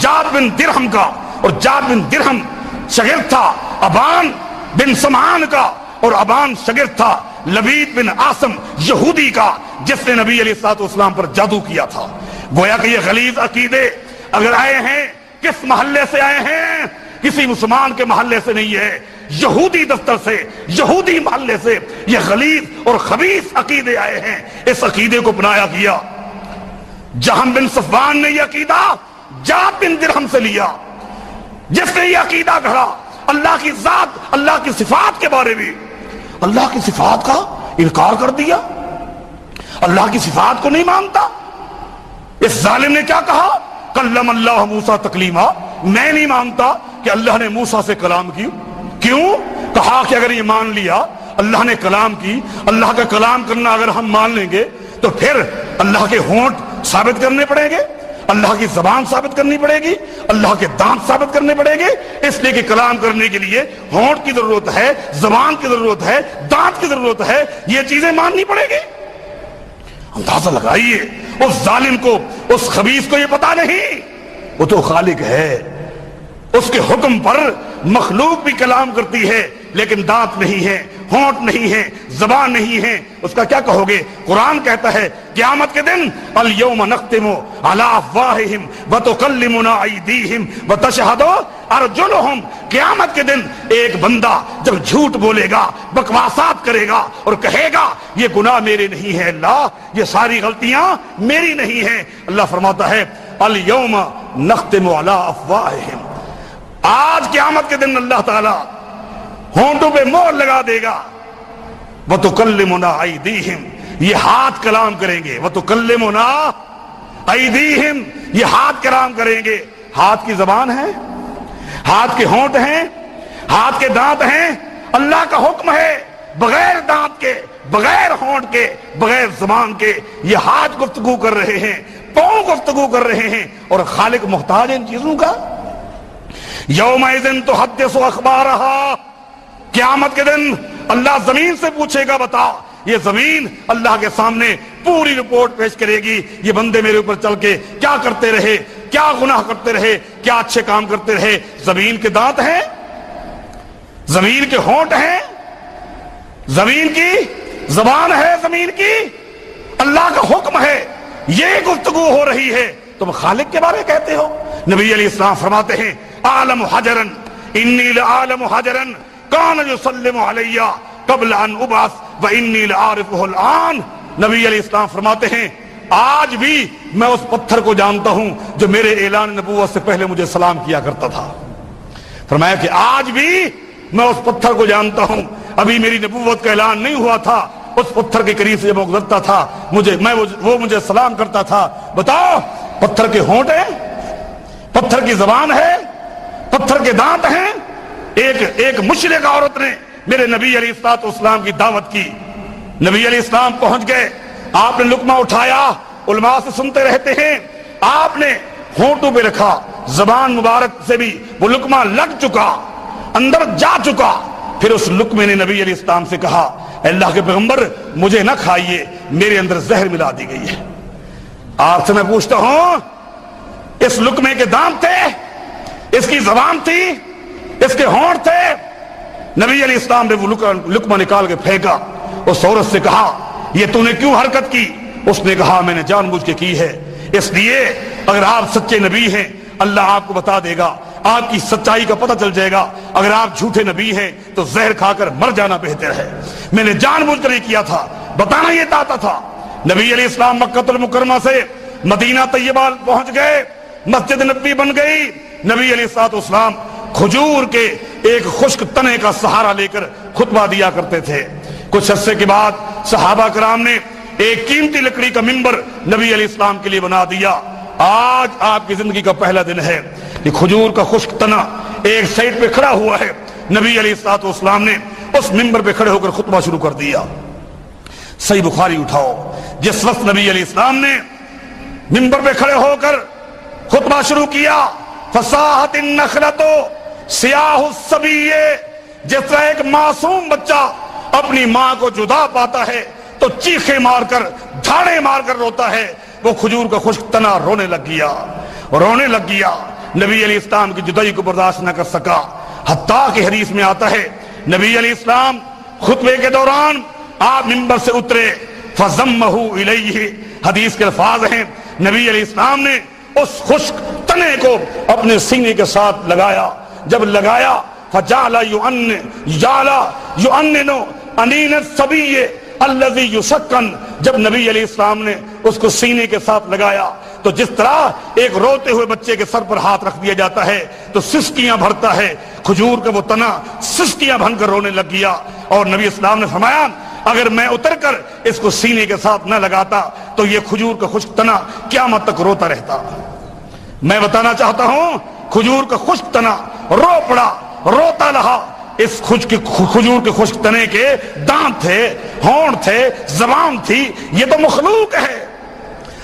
جاد بن درہم کا, اور جاد بن درہم شاگرد تھا ابان بن سمعان کا, اور ابان شاگرد تھا لبید بن عاصم یہودی کا جس نے نبی علیہ الصلوۃ والسلام پر جادو کیا تھا. گویا کہ یہ غلیظ عقیدے اگر آئے ہیں کس محلے سے آئے ہیں؟ کسی مسلمان کے محلے سے نہیں ہے، یہودی دفتر سے، یہودی محلے سے یہ غلیظ اور خبیث عقیدے آئے ہیں۔ اس عقیدے کو اپنایا گیا۔ جہم بن صفوان نے یہ عقیدہ جاب بن درہم سے لیا، جس نے یہ عقیدہ گھڑا اللہ کی ذات، اللہ کی صفات کے بارے میں، اللہ کی صفات کا انکار کر دیا، اللہ کی صفات کو نہیں مانتا۔ اس ظالم نے کیا کہا؟ کلم اللہ موسیٰ تکلیما، میں نہیں مانتا کہ اللہ نے موسیٰ سے کلام کی۔ کیوں؟ کہا کہ اگر یہ مان لیا اللہ نے کلام کی، اللہ کا کلام کرنا اگر ہم مان لیں گے تو پھر اللہ کے ہونٹ ثابت کرنے پڑیں گے، اللہ کی زبان ثابت کرنی پڑے گی، اللہ کے دانت ثابت کرنے پڑیں گے، اس لیے کہ کلام کرنے کے لیے ہونٹ کی ضرورت ہے، زبان کی ضرورت ہے، دانت کی ضرورت ہے، یہ چیزیں ماننی پڑے گی۔ اندازہ لگائیے اس ظالم کو، اس خبیث کو یہ پتا نہیں، وہ تو خالق ہے، اس کے حکم پر مخلوق بھی کلام کرتی ہے لیکن دانت نہیں ہے، ہونٹ نہیں ہے، زبان نہیں ہے، اس کا کیا کہو گے؟ قرآن کہتا ہے قیامت کے دن الیوم نختم علی افواہہم وتکلمنا ایدیہم وتشہد ارجلہم، قیامت کے دن ایک بندہ جب جھوٹ بولے گا، بکواسات کرے گا اور کہے گا یہ گناہ میرے نہیں ہے اللہ، یہ ساری غلطیاں میری نہیں ہیں، اللہ فرماتا ہے الیوم نختم علی افواہہم، آج قیامت کے دن اللہ تعالی ہونٹوں پہ مہر لگا دے گا، وَتُكَلِّمُنَا أَيْدِيهِمْ، یہ ہاتھ کلام کریں گے، وَتُكَلِّمُنَا أَيْدِيهِمْ، یہ ہاتھ کلام کریں گے۔ ہاتھ کی زبان ہے، ہاتھ کے ہونٹ ہیں، ہاتھ کے دانت ہیں، اللہ کا حکم ہے بغیر دانت کے، بغیر ہونٹ کے، بغیر زبان کے یہ ہاتھ گفتگو کر رہے ہیں، پاؤں گفتگو کر رہے ہیں، اور خالق محتاج ان چیزوں کا۔ یومئذ تحدث اخبارہا، قیامت کے دن اللہ زمین سے پوچھے گا، بتا، یہ زمین اللہ کے سامنے پوری رپورٹ پیش کرے گی، یہ بندے میرے اوپر چل کے کیا کرتے رہے، کیا گناہ کرتے رہے، کیا اچھے کام کرتے رہے۔ زمین کے دانت ہیں، زمین کے ہونٹ ہیں، زمین کی زبان ہے، زمین کی اللہ کا حکم ہے، یہ گفتگو ہو رہی ہے، تم خالق کے بارے کہتے ہو۔ نبی علیہ السلام فرماتے ہیں عالم حجرن انی لعالم حجرن کان یسلم علی قبل ان ابعث وانی لعارفہ الان، نبی علیہ السلام فرماتے ہیں آج بھی میں اس پتھر کو جانتا ہوں جو میرے اعلان نبوت سے پہلے مجھے سلام کیا کرتا تھا۔ فرمایا کہ آج بھی میں اس پتھر کو جانتا ہوں، ابھی میری نبوت کا اعلان نہیں ہوا تھا، اس پتھر کے قریب سے جب میں گزرتا تھا وہ مجھے سلام کرتا تھا۔ بتاؤ، پتھر کے ہونٹ ہیں، پتھر کی زبان ہے، پتھر کے دانت ہیں۔ ایک مشرک عورت نے میرے نبی علیہ السلام کی دعوت کی، نبی علیہ السلام پہنچ گئے، آپ نے لقمہ اٹھایا، علماء سے سنتے رہتے ہیں، آپ نے ہونٹوں پہ رکھا، زبان مبارک سے بھی وہ لقمہ لگ چکا، اندر جا چکا، پھر اس لقمے نے نبی علیہ السلام سے کہا اے اللہ کے پیغمبر مجھے نہ کھائیے، میرے اندر زہر ملا دی گئی ہے۔ آپ سے میں پوچھتا ہوں، اس لقمے کے دانت تھے، اس کی زبان تھی، اس کے ہونٹ تھے؟ نبی علیہ السلام نے وہ لقمہ نکال کے پھینکا، اس عورت سے کہا یہ تو نے کیوں حرکت کی؟ اس نے کہا میں نے جان بوجھ کے کی ہے، اس لیے اگر آپ سچے نبی ہیں اللہ آپ کو بتا دے گا، آپ کی سچائی کا پتہ چل جائے گا، اگر آپ جھوٹے نبی ہیں تو زہر کھا کر مر جانا بہتر ہے، میں نے جان بوجھ کر یہ کیا تھا، بتانا یہ چاہتا تھا۔ نبی علیہ السلام مکہ المکرمہ سے مدینہ طیبہ پہنچ گئے، مسجد نبوی بن گئی، نبی علیہ السلام کھجور کے ایک خشک تنے کا سہارا لے کر خطبہ دیا کرتے تھے۔ کچھ عرصے کے بعد صحابہ کرام نے ایک قیمتی لکڑی کا منبر نبی علیہ السلام کے لیے بنا دیا۔ آج آپ کی زندگی کا پہلا دن ہے کہ کھجور کا خشک تنا ایک سائڈ پہ کھڑا ہوا ہے، نبی علیہ السلام نے اس منبر پہ کھڑے ہو کر خطبہ شروع کر دیا۔ صحیح بخاری اٹھاؤ، جس وقت نبی علیہ السلام نے منبر پہ کھڑے ہو کر خطبہ شروع کیا، فصاحت النخلۃ سیاہ الصبی، جس طرح ایک معصوم بچہ اپنی ماں کو جدا پاتا ہے تو چیخے مار کر دھاڑے مار کر روتا ہے، وہ کھجور کا خشک تنا رونے لگ گیا۔ نبی علیہ السلام کی جدائی کو برداشت نہ کر سکا، حتیٰ کہ حدیث میں آتا ہے نبی علیہ السلام خطبے کے دوران آپ منبر سے اترے، فضمہ الیہ، حدیث کے الفاظ ہیں نبی علیہ السلام نے اس خشک تنے کو اپنے سینے کے ساتھ لگایا. جب لگایا فجعل يؤنن انین الصبی الذی یسکن، جب نبی علیہ السلام نے اس کو سینے کے ساتھ لگایا تو جس طرح ایک روتے ہوئے بچے کے سر پر ہاتھ رکھ دیا جاتا ہے تو سسکیاں بھرتا ہے، کھجور کا وہ تنا سسکیاں بھن کر رونے لگ گیا. اور نبی اسلام نے فرمایا اگر میں اتر کر اس کو سینے کے ساتھ نہ لگاتا تو یہ کھجور کا خشک تنا قیامت تک روتا رہتا. میں بتانا چاہتا ہوں کھجور کا خشک تنا رو پڑا، روتا رہا. اس کھجور کے خشک تنے کے دانت تھے، ہونٹ تھے، زبان تھی. یہ تو مخلوق ہے،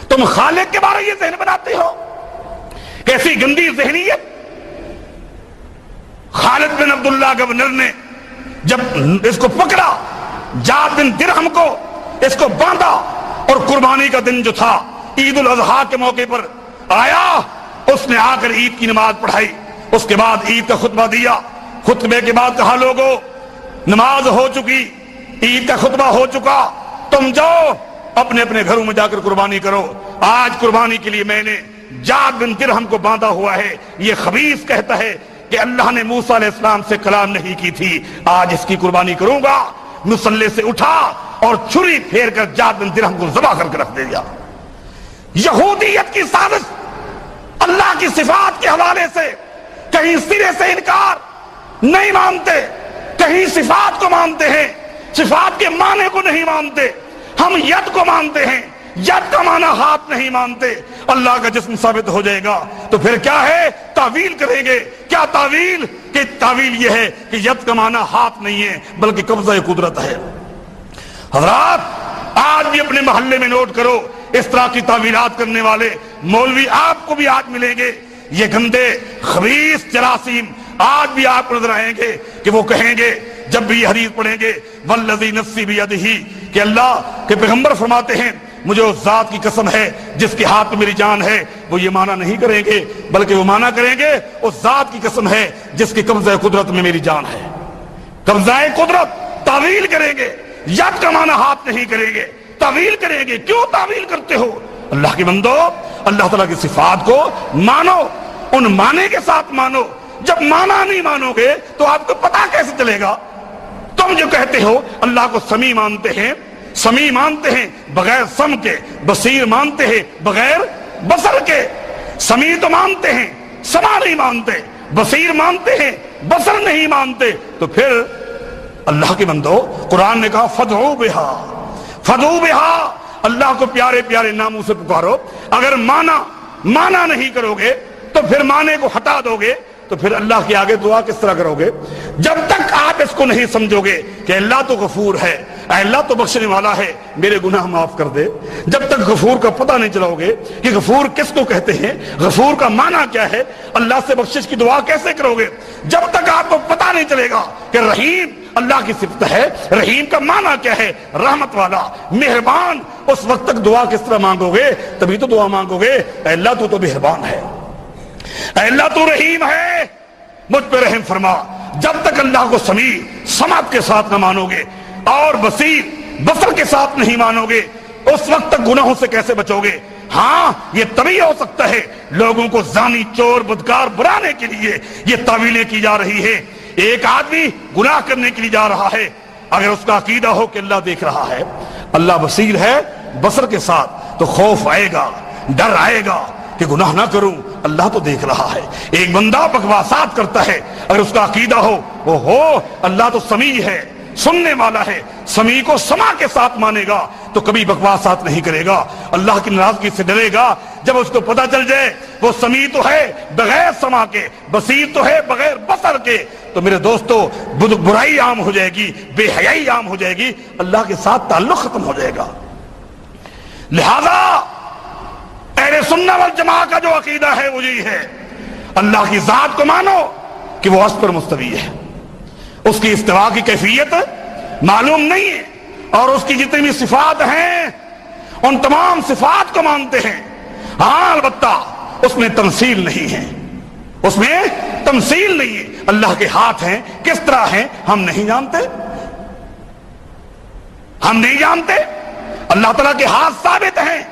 تم خالق کے بارے یہ ذہن بناتے ہو. کیسی گندی ذہنیت. خالد بن عبداللہ گورنر نے جب اس کو پکڑا، جاد بن درہم کو اس کو باندھا، اور قربانی کا دن جو تھا عید الاضحیٰ کے موقع پر آیا، اس نے آ کر عید کی نماز پڑھائی. اس کے بعد عید کا خطبہ دیا. خطبے کے بعد کہا لوگو نماز ہو چکی، عید کا خطبہ ہو چکا، تم جاؤ اپنے اپنے گھروں میں جا کر قربانی کرو. آج قربانی کے لیے میں نے جاد بن درہم کو باندھا ہوا ہے. یہ خبیث کہتا ہے کہ اللہ نے موسیٰ علیہ السلام سے کلام نہیں کی تھی، آج اس کی قربانی کروں گا. مصلی سے اٹھا اور چھری پھیر کر جاد بن درہم کو ذبح کر کے رکھ دیا. یہودیت کی سازش. اللہ کی صفات کے حوالے سے کہیں سرے سے انکار نہیں مانتے، کہیں صفات کو مانتے ہیں، صفات کے معنی کو نہیں مانتے. ہم ید کو مانتے ہیں، ید کا معنی ہاتھ نہیں مانتے. اللہ کا جسم ثابت ہو جائے گا تو پھر کیا ہے؟ تعویل کریں گے. کیا تعویل؟ کہ تعویل یہ ہے کہ ید کا معنی ہاتھ نہیں ہے بلکہ قبضہ قدرت ہے. حضرات آج بھی اپنے محلے میں نوٹ کرو، اس طرح کی تعویلات کرنے والے مولوی آپ کو بھی آج ملیں گے. یہ گندے خبیث جراثیم آج بھی آپ کو نظر آئیں گے کہ وہ کہیں گے جب بھی یہ حدیث پڑھیں گے والذی نفسی بیدہ، کہ اللہ کے پیغمبر فرماتے ہیں مجھے اس ذات کی قسم ہے جس کے ہاتھ میں میری جان ہے. وہ یہ معنی نہیں کریں گے بلکہ وہ معنی کریں گے اس ذات کی قسم ہے جس کے قبضہ قدرت میں میری جان ہے. قبضہ قدرت تعویل کریں گے، ید کا معنی ہاتھ نہیں کریں گے، تعویل کریں گے. کیوں تعویل کرتے ہو؟ اللہ کے بندو اللہ تعالیٰ کی صفات کو مانو، ان معنی کے ساتھ مانو. جب معنی نہیں مانو گے تو آپ کو پتا کیسے چلے گا؟ تم جو کہتے ہو اللہ کو سمیع مانتے ہیں، سمیع مانتے ہیں بغیر سم کے، بصیر مانتے ہیں بغیر بصر کے. سمیع تو مانتے ہیں، سمع نہیں مانتے، بصیر مانتے ہیں، بصر نہیں مانتے. تو پھر اللہ کے بندو قرآن نے کہا فدعو بہا، فدعو بہا، اللہ کو پیارے پیارے ناموں سے پکارو. اگر مانا نہیں کرو گے تو پھر معنی کو ہٹا دو گے تو پھر اللہ کے آگے دعا کس طرح کرو گے؟ جب تک آپ اس کو نہیں سمجھو گے کہ اللہ تو غفور ہے، اللہ تو بخشنے والا ہے، میرے گناہ معاف کر دے، جب تک غفور کا پتہ نہیں چلاؤ گے کہ غفور کس کو کہتے ہیں، غفور کا معنی کیا ہے، اللہ سے بخشش کی دعا کیسے کرو گے، جب تک آپ کو پتہ نہیں چلے گا کہ رحیم اللہ کی صفت ہے، رحیم کا معنی کیا ہے، رحمت والا، مہربان، اس وقت تک دعا کس طرح مانگو گے؟ تبھی تو دعا مانگو گے اے اللہ تو مہربان ہے، اے اللہ تو رحیم ہے، مجھ پہ رحم فرما. جب تک اللہ کو سمیع سماعت کے ساتھ نہ مانو گے اور بصیر بصر کے ساتھ نہیں مانو گے اس وقت تک گناہوں سے کیسے بچو گے؟ ہاں یہ تبھی ہو سکتا ہے لوگوں کو زانی چور بدکار بنانے کے لیے یہ تعویلیں کی جا رہی ہے. ایک آدمی گناہ کرنے کے لیے جا رہا ہے، اگر اس کا عقیدہ ہو کہ اللہ دیکھ رہا ہے، اللہ بصیر ہے بصر کے ساتھ، تو خوف آئے گا، ڈر آئے گا کہ گناہ نہ کروں، اللہ تو دیکھ رہا ہے. ایک بندہ بکواسات کرتا ہے، اگر اس کا عقیدہ ہو اللہ تو سمیع ہے، سننے والا ہے، سمیع کو سماع کے ساتھ مانے گا تو کبھی بکواسات نہیں کرے گا، اللہ کی ناراضگی سے ڈرے گا. جب اس کو پتہ چل جائے وہ سمیع تو ہے بغیر سماع کے، بصیر تو ہے بغیر بصر کے، تو میرے دوستو برائی عام ہو جائے گی، بے حیائی عام ہو جائے گی، اللہ کے ساتھ تعلق ختم ہو جائے گا. لہذا اہل سنت والجماعت کا جو عقیدہ ہے وہ یہی ہے، اللہ کی ذات کو مانو کہ وہ عرش پر مستوی ہے، اس کی استوا کی کیفیت معلوم نہیں ہے، اور اس کی جتنی بھی صفات ہیں ان تمام صفات کو مانتے ہیں. ہاں البتہ اس میں تمثیل نہیں ہے، اس میں تمثیل نہیں ہے. اللہ کے ہاتھ ہیں، کس طرح ہیں ہم نہیں جانتے، ہم نہیں جانتے. اللہ تعالیٰ کے ہاتھ ثابت ہیں،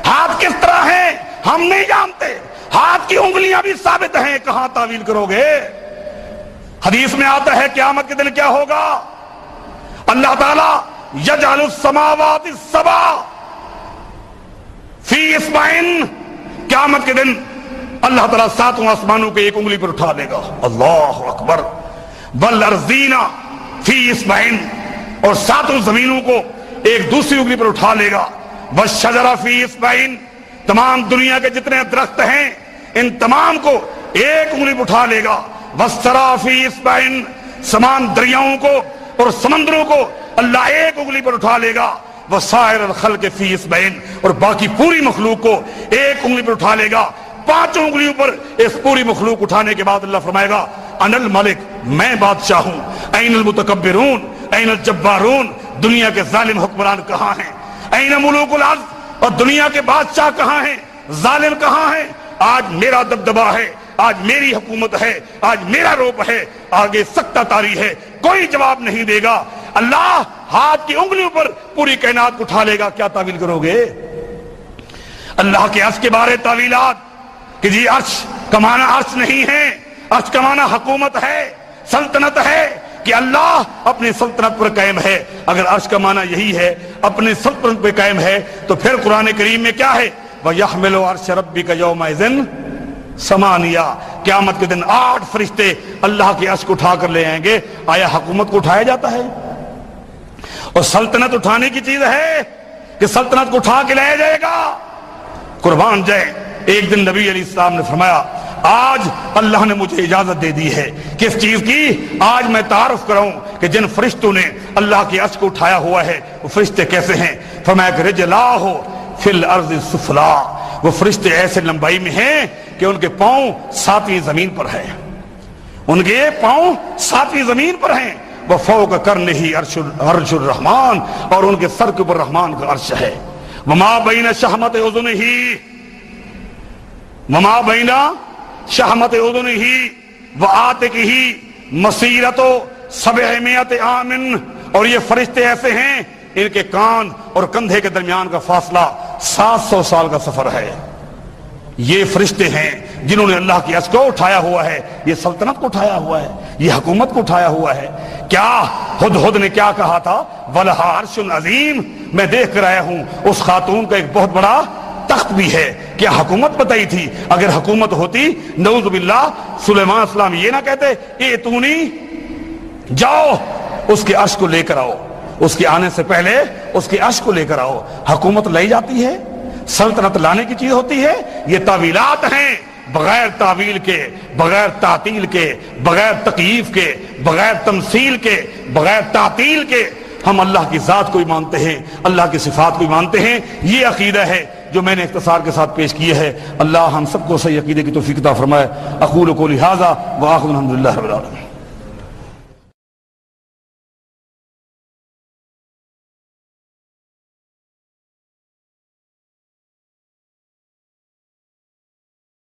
ہاتھ کس طرح ہیں ہم نہیں جانتے، ہاتھ کی انگلیاں بھی ثابت ہیں، کہاں تعویل کرو گے؟ حدیث میں آتا ہے قیامت کے دن کیا ہوگا؟ اللہ تعالیٰ یجعل السماوات السبع فی اصبعین، قیامت کے دن اللہ تعالیٰ ساتوں آسمانوں کے ایک انگلی پر اٹھا لے گا، اللہ اکبر، والارضین فی اصبعین، اور ساتوں زمینوں کو ایک دوسری انگلی پر اٹھا لے گا، والشجر فی اصبعین، تمام دنیا کے جتنے درخت ہیں ان تمام کو ایک انگلی پر اٹھا لے گا، والثری فی اصبعین، سمان دریاؤں کو اور سمندروں کو اللہ ایک انگلی پر اٹھا لے گا، وسائر الخلق فی اصبعین، اور باقی پوری مخلوق کو ایک انگلی پر اٹھا لے گا۔ پانچوں انگلیوں پر اس پوری مخلوق اٹھانے کے بعد اللہ فرمائے گا انا الملک، میں بادشاہ ہوں، این المتکبرون این الجبارون، دنیا کے ظالم حکمران کہاں ہیں؟ این ملوک الارض، اور دنیا کے بادشاہ کہاں ہیں؟ ظالم کہاں ہیں؟ آج میرا دبدبا ہے، آج میری حکومت ہے، آج میرا روپ ہے، آگے سکتہ تاری ہے، کوئی جواب نہیں دے گا۔ اللہ ہاتھ کی انگلیوں پر پوری کائنات کو اٹھا لے گا، کیا تعویل کرو گے؟ اللہ کے عرش کے بارے تعویلات کہ جی عرش کا معنی عرش نہیں ہے، عرش کا معنی حکومت ہے، سلطنت ہے، کہ اللہ اپنی سلطنت پر قائم ہے۔ اگر عرش کا معنی یہی ہے، اپنی سلطنت پر قائم ہے، تو پھر قرآن کریم میں کیا ہے؟ وَيَحْمِلُ عَرْشَ رَبِّكَ يَوْمَئِذٍ ثَمَانِيَةٌ، قیامت کے دن 8 فرشتے اللہ کے عرش کو اٹھا کر لے آئیں گے۔ آیا حکومت کو اٹھایا جاتا ہے؟ اور سلطنت اٹھانے کی چیز ہے کہ سلطنت کو اٹھا کے لایا جائے گا؟ قربان جائے، ایک دن نبی علیہ السلام نے فرمایا آج اللہ نے مجھے اجازت دے دی ہے، کس چیز کی؟ آج میں تعارف کراؤں کہ جن فرشتوں نے اللہ کے عرش کو اٹھایا ہوا ہے وہ فرشتے کیسے ہیں۔ فرمایا کہ رجلاہ فی الارض السفلی، وہ فرشتے ایسے لمبائی میں ہیں کہ ان کے پاؤں 7ویں زمین پر ہیں، ان کے پاؤں 7ویں زمین پر ہیں۔ وفوق کرنہ عرش الرحمن، اور ان کے سر کے اوپر رحمان کا عرش ہے۔ وما بین شحمت اذنہ، وما بین شحمت اذنہ وعاتقہ مسیرۃ 700 عام، اور یہ فرشتے ایسے ہیں ان کے کان اور کندھے کے درمیان کا فاصلہ 700 سال کا سفر ہے۔ یہ فرشتے ہیں جنہوں نے اللہ کی عرش کو اٹھایا ہوا ہے، یہ سلطنت کو اٹھایا ہوا ہے، یہ حکومت کو اٹھایا ہوا ہے۔ کیا ہدہد نے کیا کہا تھا؟ وَلَهَا عَرْشٌ عَظِيمٌ، میں دیکھ کر آیا ہوں اس خاتون کا ایک بہت بڑا تخت بھی ہے۔ کیا حکومت بتائی تھی؟ اگر حکومت ہوتی نعوذ باللہ سلیمان علیہ السلام یہ نہ کہتے ایتونی، جاؤ اس کے عرش کو لے کر آؤ، اس کے آنے سے پہلے اس کے عرش کو لے کر آؤ۔ حکومت لائی جاتی ہے، سلطنت لانے کی چیز ہوتی ہے۔ یہ تعویلات ہیں، بغیر تعویل کے، بغیر تعطیل کے، بغیر تکییف کے، بغیر تمثیل کے، بغیر تعطیل کے ہم اللہ کی ذات کو ہی مانتے ہیں، اللہ کی صفات کو ہی مانتے ہیں۔ یہ عقیدہ ہے جو میں نے اختصار کے ساتھ پیش کیے ہے۔ اللہ ہم سب کو صحیح عقیدے کی توفیق عطا فرمائے۔ اقول قولی ھذا وآخر الحمد للہ رب العالمین۔